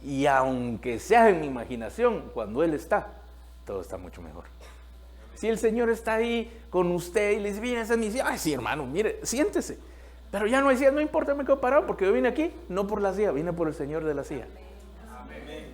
Y aunque sea en mi imaginación, cuando Él está, todo está mucho mejor. Si el Señor está ahí con usted y le dice, mira, esa es mi silla. Ay, sí, hermano, mire, siéntese. Pero ya no hay silla, no importa, me quedo parado porque yo vine aquí, no por la silla, vine por el Señor de la silla. Amén.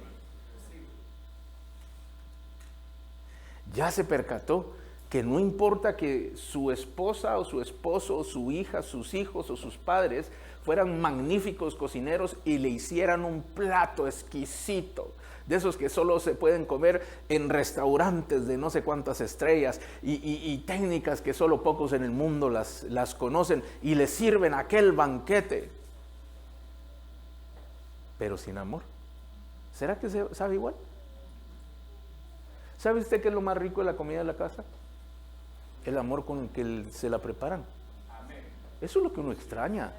Ya se percató que no importa que su esposa o su esposo o su hija, sus hijos o sus padres fueran magníficos cocineros y le hicieran un plato exquisito, de esos que solo se pueden comer en restaurantes de no sé cuántas estrellas y técnicas que solo pocos en el mundo las conocen, y le sirven aquel banquete, pero sin amor. ¿Será que se sabe igual? ¿Sabe usted qué es lo más rico de la comida de la casa? El amor con el que se la preparan. Eso es lo que uno extraña.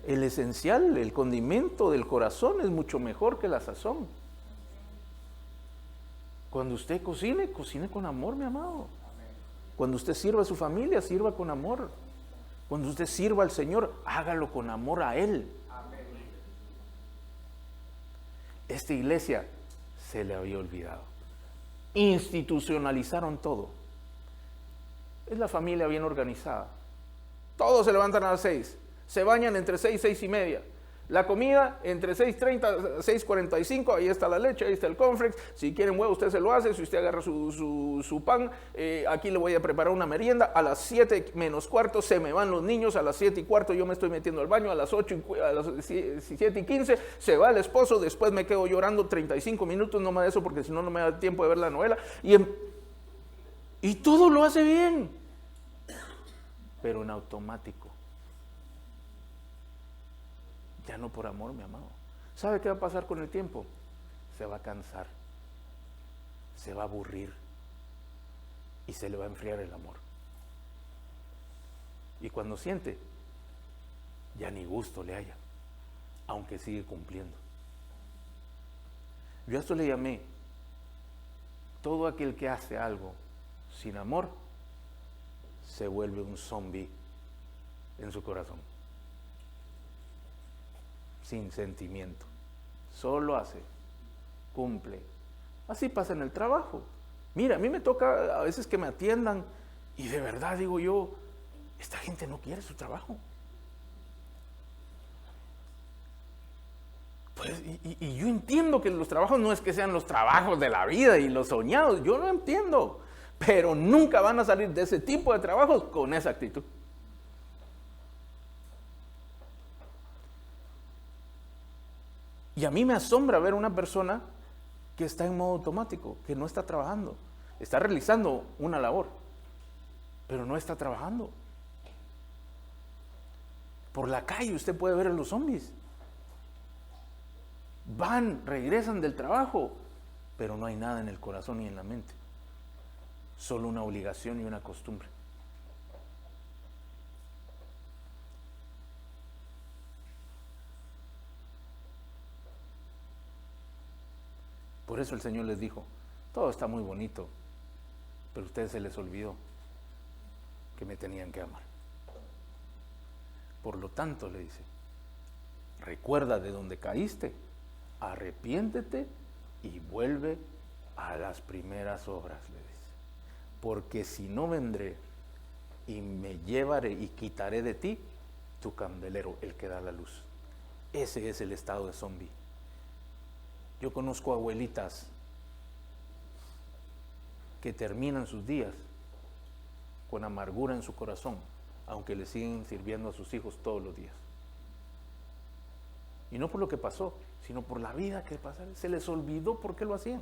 El esencial, el condimento del corazón es mucho mejor que la sazón. Cuando usted cocine, cocine con amor, mi amado. Cuando usted sirva a su familia, sirva con amor. Cuando usted sirva al Señor, hágalo con amor a Él. Esta iglesia se le había olvidado. Institucionalizaron todo. Es la familia bien organizada. Todos se levantan a las 6. Se bañan entre 6 y 6 y media. La comida entre 6:30 y 6:45, ahí está la leche, ahí está el cornflakes. Si quieren huevo, usted se lo hace. Si usted agarra su pan, aquí le voy a preparar una merienda. A las 7 menos cuarto se me van los niños. A las 7 y cuarto yo me estoy metiendo al baño. A las 7 y 15 se va el esposo. Después me quedo llorando 35 minutos, no más de eso, porque si no, no me da tiempo de ver la novela. Y todo lo hace bien, pero en automático. Ya no por amor, mi amado. ¿Sabe qué va a pasar con el tiempo? Se va a cansar, se va a aburrir y se le va a enfriar el amor. Y cuando siente, ya ni gusto le haya, aunque sigue cumpliendo. Yo a esto le llamé: todo aquel que hace algo sin amor se vuelve un zombie en su corazón. Sin sentimiento, solo hace, cumple. Así pasa en el trabajo. Mira, a mí me toca a veces que me atiendan y de verdad digo yo, esta gente no quiere su trabajo. Pues, y yo entiendo que los trabajos no es que sean los trabajos de la vida y los soñados, yo lo entiendo, pero nunca van a salir de ese tipo de trabajos con esa actitud. Y a mí me asombra ver una persona que está en modo automático, que no está trabajando, está realizando una labor, pero no está trabajando. Por la calle usted puede ver a los zombies. Van, regresan del trabajo, pero no hay nada en el corazón ni en la mente. Solo una obligación y una costumbre. Por eso el Señor les dijo: todo está muy bonito, pero a ustedes se les olvidó que me tenían que amar. Por lo tanto, le dice, recuerda de donde caíste, arrepiéntete y vuelve a las primeras obras, le dice. Porque si no vendré y me llevaré y quitaré de ti tu candelero, el que da la luz. Ese es el estado de zombie. Yo conozco abuelitas que terminan sus días con amargura en su corazón, aunque le siguen sirviendo a sus hijos todos los días. Y no por lo que pasó, sino por la vida que pasaron. Se les olvidó por qué lo hacían.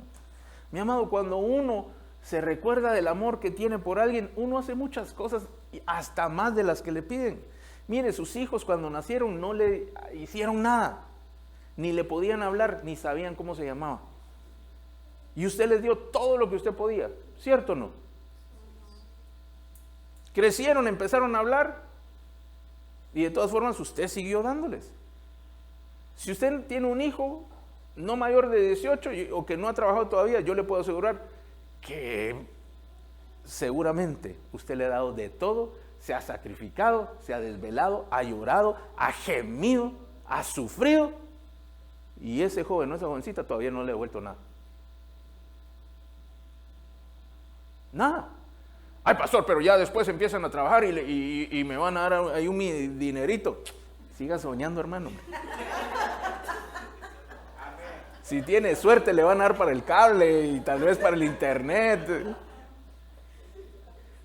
Mi amado, cuando uno se recuerda del amor que tiene por alguien, uno hace muchas cosas, hasta más de las que le piden. Mire, sus hijos cuando nacieron no le hicieron nada, ni le podían hablar, ni sabían cómo se llamaba. Y usted les dio todo lo que usted podía, ¿cierto o no? Crecieron, empezaron a hablar, y de todas formas usted siguió dándoles. Si usted tiene un hijo no mayor de 18 o que no ha trabajado todavía, yo le puedo asegurar que seguramente usted le ha dado de todo, se ha sacrificado, se ha desvelado, ha llorado, ha gemido, ha sufrido, y ese joven o esa jovencita todavía no le ha devuelto nada. Nada. Ay, pastor, pero ya después empiezan a trabajar y me van a dar ahí un dinerito. Siga soñando, hermano. Si tiene suerte le van a dar para el cable y tal vez para el internet.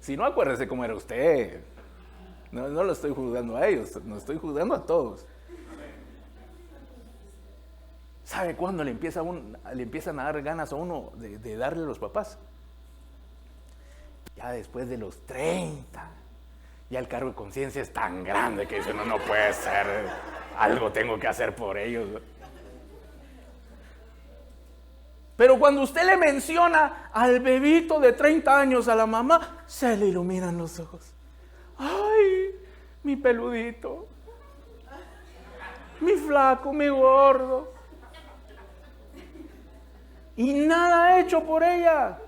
Si no, acuérdese cómo era usted. No lo estoy juzgando a ellos, no estoy juzgando a todos. ¿Sabe cuándo le empiezan a dar ganas a uno de darle a los papás? Ya después de los 30. Ya el cargo de conciencia es tan grande que dice, no puede ser, algo tengo que hacer por ellos. Pero cuando usted le menciona al bebito de 30 años a la mamá, se le iluminan los ojos. Ay, mi peludito, mi flaco, mi gordo. Y nada ha hecho por ella.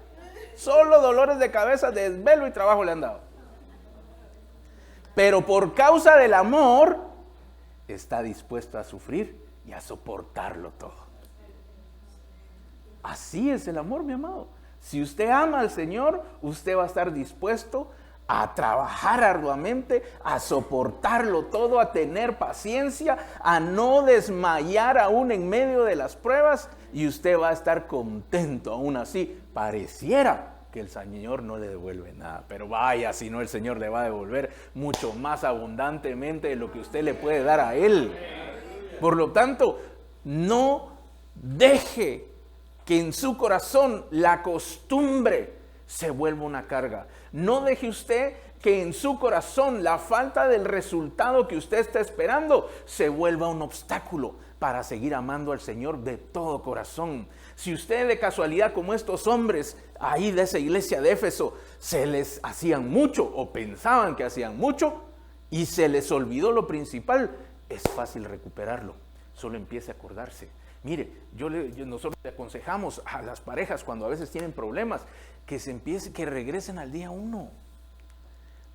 Solo dolores de cabeza, desvelo y trabajo le han dado. Pero por causa del amor, está dispuesto a sufrir y a soportarlo todo. Así es el amor, mi amado. Si usted ama al Señor, usted va a estar dispuesto a trabajar arduamente, a soportarlo todo, a tener paciencia, a no desmayar aún en medio de las pruebas, y usted va a estar contento. Aún así, pareciera que el Señor no le devuelve nada, pero vaya, si no, el Señor le va a devolver mucho más abundantemente de lo que usted le puede dar a Él. Por lo tanto, no deje que en su corazón la costumbre se vuelva una carga. No deje usted que en su corazón la falta del resultado que usted está esperando se vuelva un obstáculo para seguir amando al Señor de todo corazón. Si usted de casualidad, como estos hombres ahí de esa iglesia de Éfeso, se les hacían mucho o pensaban que hacían mucho y se les olvidó lo principal, es fácil recuperarlo. Solo empiece a acordarse. Mire, nosotros le aconsejamos a las parejas cuando a veces tienen problemas que regresen al día 1,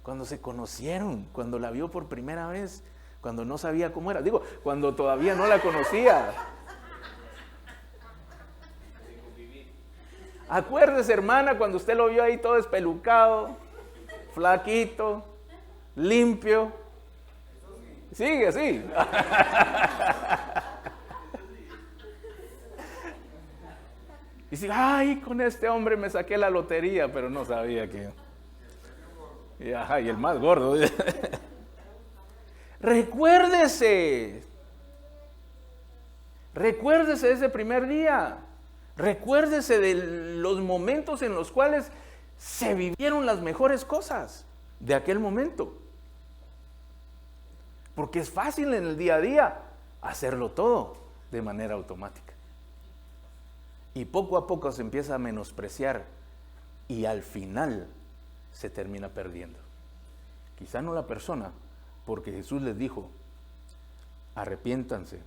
cuando se conocieron, cuando la vio por primera vez, cuando no sabía cómo era, cuando todavía no la conocía. Acuérdese, hermana, cuando usted lo vio ahí todo espelucado, flaquito, limpio. Sigue así. Y dice, ay, con este hombre me saqué la lotería, pero no sabía que... Y el más gordo. Recuérdese de ese primer día. Recuérdese de los momentos en los cuales se vivieron las mejores cosas de aquel momento. Porque es fácil en el día a día hacerlo todo de manera automática. Y poco a poco se empieza a menospreciar y al final se termina perdiendo. Quizá no la persona, porque Jesús les dijo, arrepiéntanse,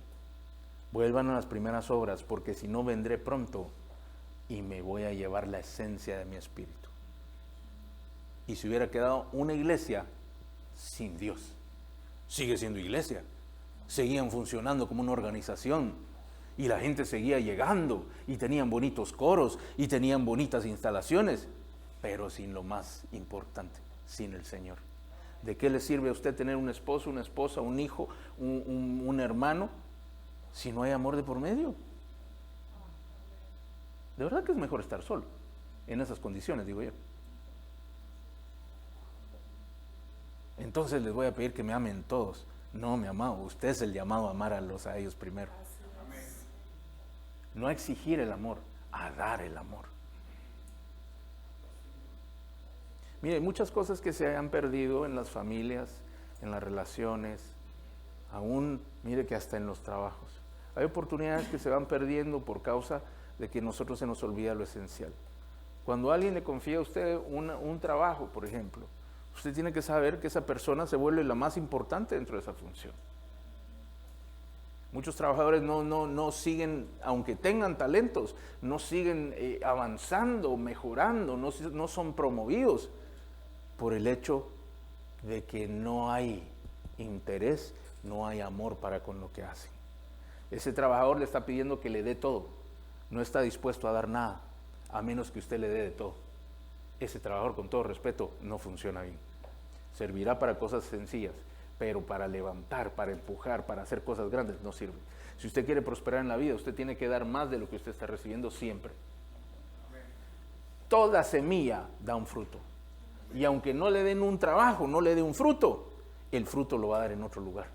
vuelvan a las primeras obras, porque si no vendré pronto y me voy a llevar la esencia de mi espíritu. y se hubiera quedado una iglesia sin Dios. Sigue siendo iglesia. Seguían funcionando como una organización y la gente seguía llegando y tenían bonitos coros y tenían bonitas instalaciones, pero sin lo más importante, sin el Señor. ¿De qué le sirve a usted tener un esposo, una esposa, un hijo, un hermano, si no hay amor de por medio? De verdad que es mejor estar solo, en esas condiciones, digo yo. Entonces les voy a pedir que me amen todos. No, mi amado, usted es el llamado a amar a ellos primero. No a exigir el amor, a dar el amor. Mire, hay muchas cosas que se han perdido en las familias, en las relaciones, aún, mire que hasta en los trabajos. Hay oportunidades que se van perdiendo por causa de que nosotros se nos olvida lo esencial. Cuando alguien le confía a usted un trabajo, por ejemplo, usted tiene que saber que esa persona se vuelve la más importante dentro de esa función. Muchos trabajadores no siguen, aunque tengan talentos, no siguen avanzando, mejorando, no son promovidos por el hecho de que no hay interés, no hay amor para con lo que hacen. Ese trabajador le está pidiendo que le dé todo, no está dispuesto a dar nada, a menos que usted le dé de todo. Ese trabajador, con todo respeto, no funciona bien. Servirá para cosas sencillas, pero para levantar, para empujar, para hacer cosas grandes, no sirve. Si usted quiere prosperar en la vida, usted tiene que dar más de lo que usted está recibiendo siempre. Toda semilla da un fruto. Y aunque no le den un trabajo, no le dé un fruto, el fruto lo va a dar en otro lugar.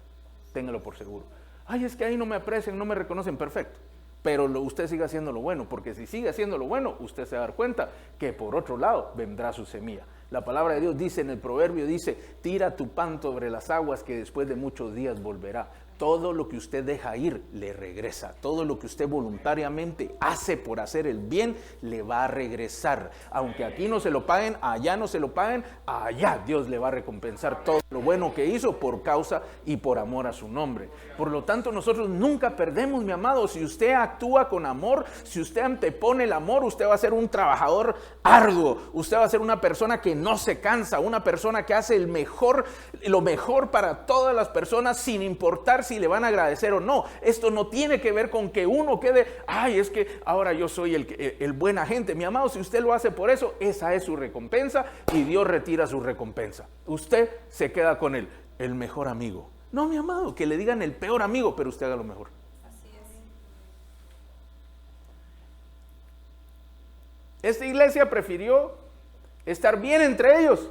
Téngalo por seguro. Ay, es que ahí no me aprecian, no me reconocen, perfecto. Pero usted siga haciendo lo bueno, porque si sigue haciendo lo bueno, usted se va a dar cuenta que por otro lado vendrá su semilla. La palabra de Dios dice en el proverbio, dice, tira tu pan sobre las aguas que después de muchos días volverá. Todo lo que usted deja ir le regresa. Todo lo que usted voluntariamente hace por hacer el bien le va a regresar. Aunque aquí no se lo paguen, allá no se lo paguen, allá Dios le va a recompensar todo lo bueno que hizo por causa y por amor a su nombre. Por lo tanto, nosotros nunca perdemos, mi amado. Si usted actúa con amor, si usted antepone el amor, usted va a ser un trabajador arduo. Usted va a ser una persona que no se cansa, una persona que hace lo mejor para todas las personas sin importar si le van a agradecer o no. Esto no tiene que ver con que uno quede, ay, es que ahora yo soy el buen agente. Mi amado, si usted lo hace por eso, esa es su recompensa y Dios retira su recompensa. Usted se queda con el mejor amigo. No, mi amado, que le digan el peor amigo, pero usted haga lo mejor. Así es. Esta iglesia prefirió estar bien entre ellos,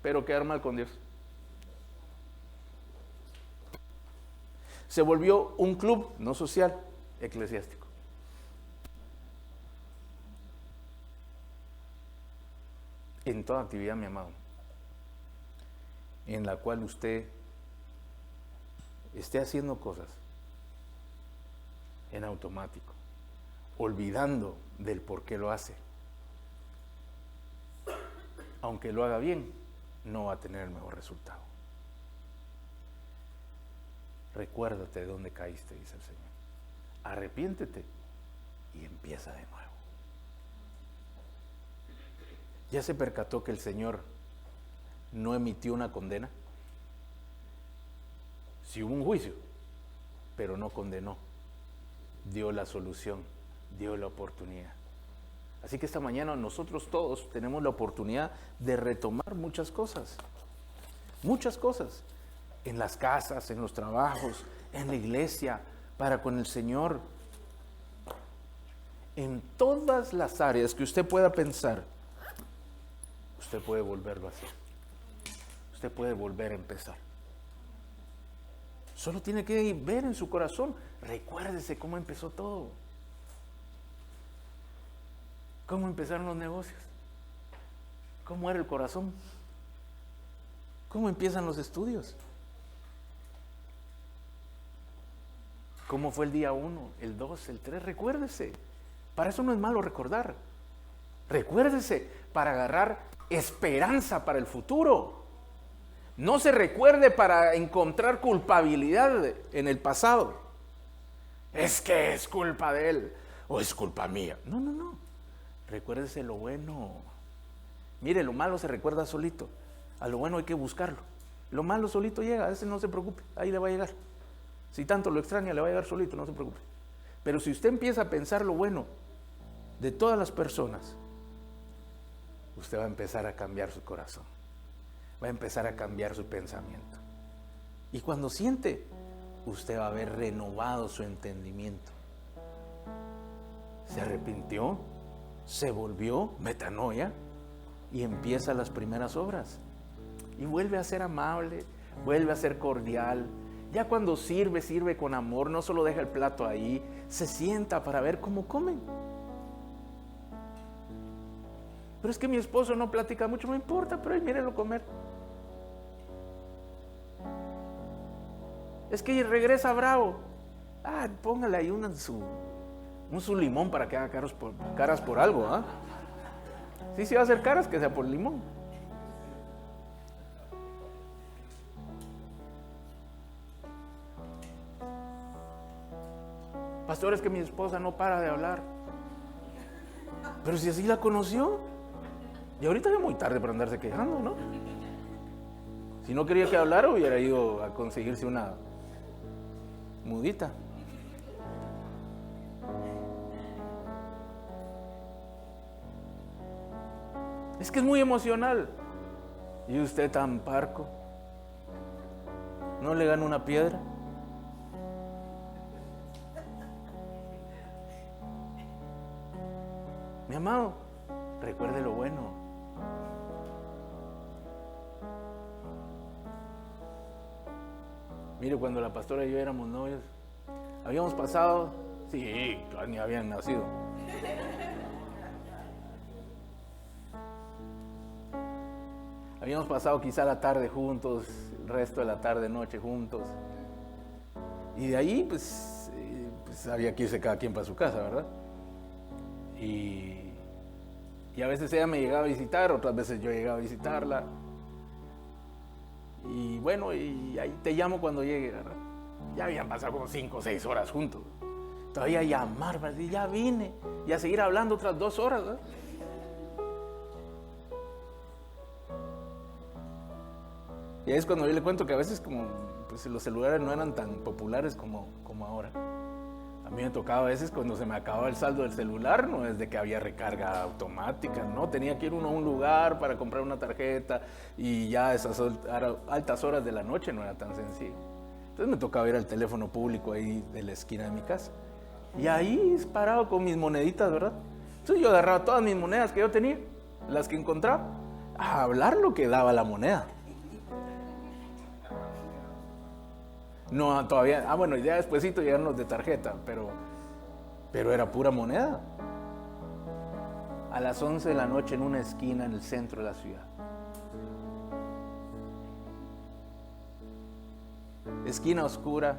pero quedar mal con Dios. Se volvió un club, no social, eclesiástico. En toda actividad, mi amado, en la cual usted esté haciendo cosas en automático, olvidando del por qué lo hace, aunque lo haga bien, no va a tener el mejor resultado. Recuérdate de dónde caíste, dice el Señor. Arrepiéntete y empieza de nuevo. ¿Ya se percató que el Señor no emitió una condena? Sí hubo un juicio, pero no condenó. Dio la solución, dio la oportunidad. Así que esta mañana nosotros todos tenemos la oportunidad de retomar muchas cosas. Muchas cosas. En las casas, en los trabajos, en la iglesia, para con el Señor. En todas las áreas que usted pueda pensar, usted puede volverlo a hacer. Usted puede volver a empezar. Solo tiene que ver en su corazón. Recuérdese cómo empezó todo. ¿Cómo empezaron los negocios? ¿Cómo era el corazón? ¿Cómo empiezan los estudios? ¿Cómo fue el día 1, el 2, el 3? Recuérdese. Para eso no es malo recordar. Recuérdese para agarrar esperanza para el futuro. No se recuerde para encontrar culpabilidad en el pasado. Es que es culpa de él o es culpa mía. No. Recuérdese lo bueno. Mire, lo malo se recuerda solito. A lo bueno hay que buscarlo. Lo malo solito llega, a ese no se preocupe, ahí le va a llegar. Si tanto lo extraña, le va a llegar solito, no se preocupe. Pero si usted empieza a pensar lo bueno de todas las personas, usted va a empezar a cambiar su corazón. Va a empezar a cambiar su pensamiento. Y cuando siente, usted va a haber renovado su entendimiento. Se arrepintió, se volvió, metanoia, y empieza las primeras obras. Y vuelve a ser amable, vuelve a ser cordial. Ya cuando sirve, sirve con amor, no solo deja el plato ahí, se sienta para ver cómo comen. Pero es que mi esposo no platica mucho, no importa, pero mírelo comer. Es que regresa bravo. Póngale ahí un su limón para que haga caras por algo, ¿ah? Sí, va a hacer caras, que sea por limón. Pastor, es que mi esposa no para de hablar. Pero si así la conoció. Y ahorita es muy tarde para andarse quejando, ¿no? Si no quería que hablara, hubiera ido a conseguirse una mudita. Es que es muy emocional. Y usted tan parco. ¿No le gana una piedra? Mi amado, recuerde lo bueno. Mire, cuando la pastora y yo éramos novios, habíamos pasado, sí, ni habían nacido. Habíamos pasado quizá la tarde juntos, el resto de la tarde, noche juntos. Y de ahí, pues había que irse cada quien para su casa, ¿verdad? Y a veces ella me llegaba a visitar, otras veces yo llegaba a visitarla. Y bueno, y ahí te llamo cuando llegue, ¿verdad? Ya habían pasado como 5 o 6 horas juntos. Todavía llamar, ¿verdad? Y ya vine. Y a seguir hablando otras 2 horas, ¿verdad? Y ahí es cuando yo le cuento que a veces como pues los celulares no eran tan populares como ahora. A mí me tocaba a veces cuando se me acababa el saldo del celular, no es de que había recarga automática, no, tenía que ir uno a un lugar para comprar una tarjeta y ya esas altas horas de la noche no era tan sencillo. Entonces me tocaba ir al teléfono público ahí de la esquina de mi casa. Y ahí parado con mis moneditas, ¿verdad? Entonces yo agarraba todas mis monedas que yo tenía, las que encontraba, a hablar lo que daba la moneda. No, todavía, bueno, ya despuesito llegaron los de tarjeta, pero era pura moneda. A las 11 de la noche en una esquina en el centro de la ciudad. Esquina oscura,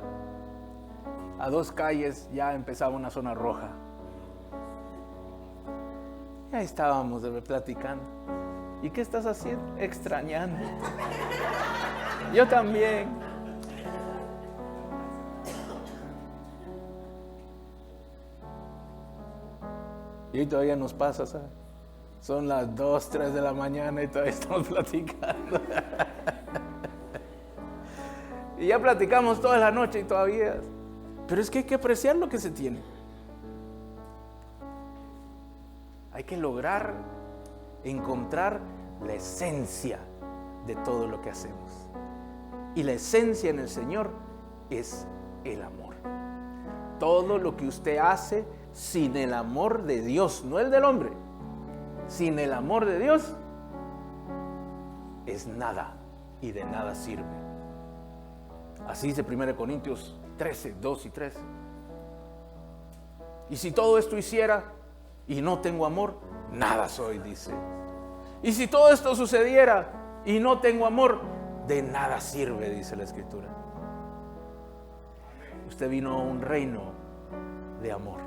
a 2 calles ya empezaba una zona roja. Y ahí estábamos platicando. ¿Y qué estás haciendo? Extrañando. Yo también. Y todavía nos pasa, ¿sabes? Son las 2, 3 de la mañana y todavía estamos platicando. Y ya platicamos toda la noche y todavía. Pero es que hay que apreciar lo que se tiene. Hay que lograr encontrar la esencia de todo lo que hacemos. Y la esencia en el Señor es el amor. Todo lo que usted hace sin el amor de Dios, no el del hombre, sin el amor de Dios, es nada y de nada sirve. Así dice 1 Corintios 13, 2 y 3. Y si todo esto hiciera y no tengo amor, nada soy, dice. Y si todo esto sucediera y no tengo amor, de nada sirve, dice la Escritura. Usted vino a un reino de amor.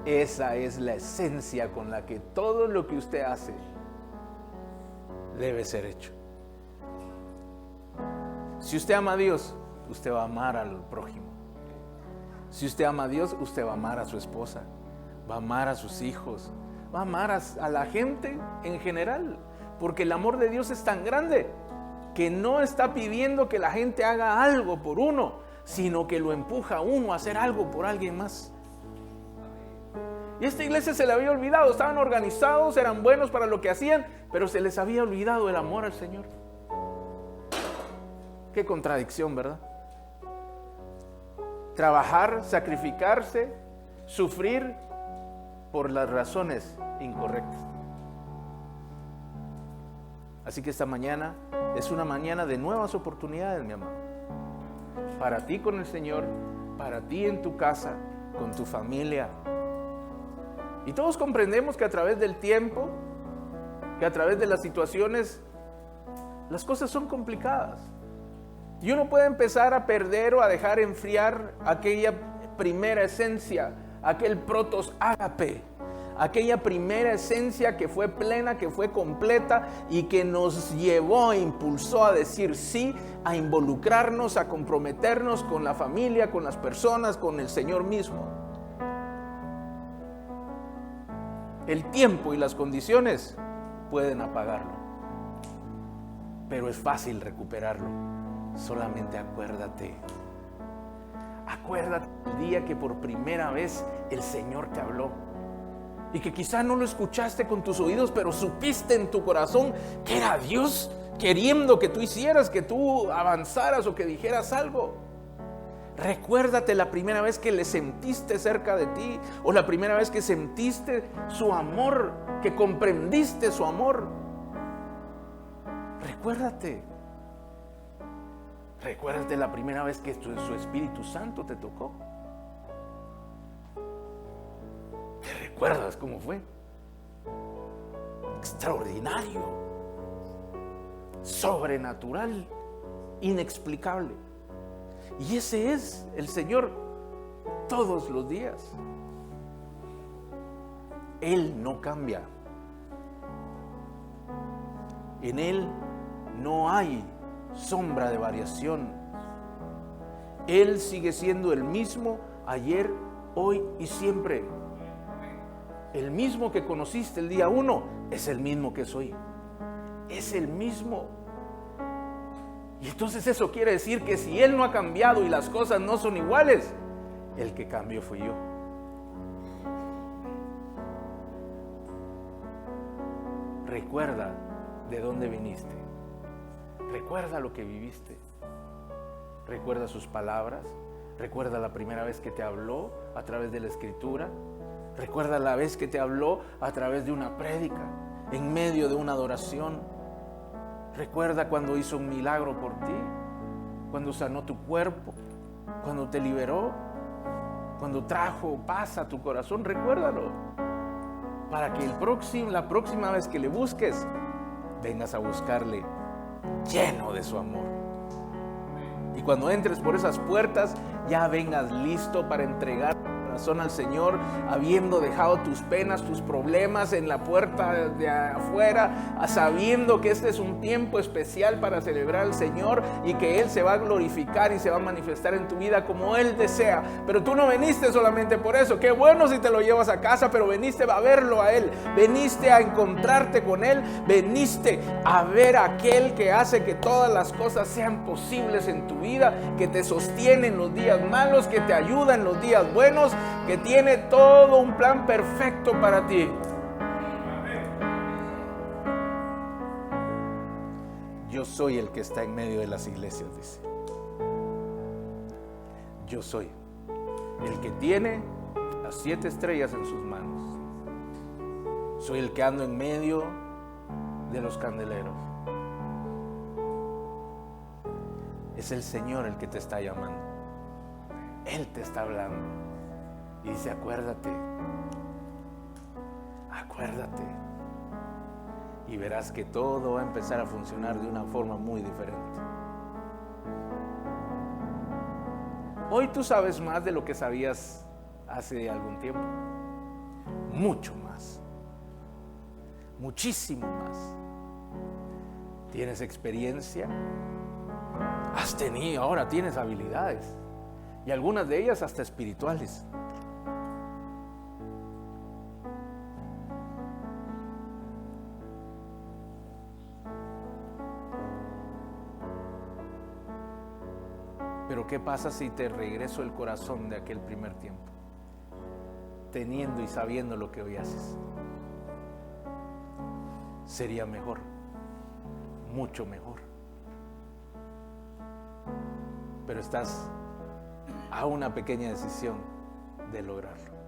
Esa es la esencia con la que todo lo que usted hace debe ser hecho. Si usted ama a Dios, usted va a amar al prójimo. Si usted ama a Dios, usted va a amar a su esposa, va a amar a sus hijos, va a amar a la gente en general, porque el amor de Dios es tan grande que no está pidiendo que la gente haga algo por uno, sino que lo empuja a uno a hacer algo por alguien más. Y esta iglesia se le había olvidado, estaban organizados, eran buenos para lo que hacían, pero se les había olvidado el amor al Señor. Qué contradicción, ¿verdad? Trabajar, sacrificarse, sufrir por las razones incorrectas. Así que esta mañana es una mañana de nuevas oportunidades, mi amado. Para ti con el Señor, para ti en tu casa, con tu familia. Y todos comprendemos que a través del tiempo, que a través de las situaciones, las cosas son complicadas. Y uno puede empezar a perder o a dejar enfriar aquella primera esencia, aquel protos ágape, aquella primera esencia que fue plena, que fue completa y que nos llevó e impulsó a decir sí, a involucrarnos, a comprometernos con la familia, con las personas, con el Señor mismo. El tiempo y las condiciones pueden apagarlo, pero es fácil recuperarlo. Solamente acuérdate el día que por primera vez el Señor te habló y que quizá no lo escuchaste con tus oídos, pero supiste en tu corazón que era Dios queriendo que tú hicieras, que tú avanzaras o que dijeras algo. Recuérdate la primera vez que le sentiste cerca de ti, o la primera vez que sentiste su amor, que comprendiste su amor. Recuérdate la primera vez que su Espíritu Santo te tocó. ¿Te recuerdas cómo fue? Extraordinario, sobrenatural, inexplicable. Y ese es el Señor todos los días. Él no cambia. En Él no hay sombra de variación. Él sigue siendo el mismo ayer, hoy y siempre. El mismo que conociste el día 1 es el mismo que es hoy. Es el mismo. Y entonces eso quiere decir que si Él no ha cambiado y las cosas no son iguales, el que cambió fui yo. Recuerda de dónde viniste. Recuerda lo que viviste. Recuerda sus palabras. Recuerda la primera vez que te habló a través de la Escritura. Recuerda la vez que te habló a través de una prédica, en medio de una adoración. Recuerda cuando hizo un milagro por ti, cuando sanó tu cuerpo, cuando te liberó, cuando trajo paz a tu corazón. Recuérdalo, para que la próxima vez que le busques, vengas a buscarle lleno de su amor. Y cuando entres por esas puertas, ya vengas listo para entregar al Señor, habiendo dejado tus penas, tus problemas en la puerta de afuera, sabiendo que este es un tiempo especial para celebrar al Señor y que Él se va a glorificar y se va a manifestar en tu vida como Él desea. Pero tú no veniste solamente por eso. Qué bueno si te lo llevas a casa, pero veniste a verlo a Él, veniste a encontrarte con Él, veniste a ver a aquel que hace que todas las cosas sean posibles en tu vida, que te sostiene en los días malos, que te ayuda en los días buenos, que tiene todo un plan perfecto para ti. Yo soy el que está en medio de las iglesias, dice. Yo soy el que tiene las 7 estrellas en sus manos. Soy el que ando en medio de los candeleros. Es el Señor el que te está llamando. Él te está hablando. Y dice, acuérdate. Y verás que todo va a empezar a funcionar de una forma muy diferente. Hoy tú sabes más de lo que sabías hace algún tiempo. Mucho más. Muchísimo más. Tienes experiencia. Has tenido, ahora tienes habilidades, y algunas de ellas hasta espirituales. Pero ¿qué pasa si te regreso el corazón de aquel primer tiempo? Teniendo y sabiendo lo que hoy haces. Sería mejor, mucho mejor. Pero estás a una pequeña decisión de lograrlo.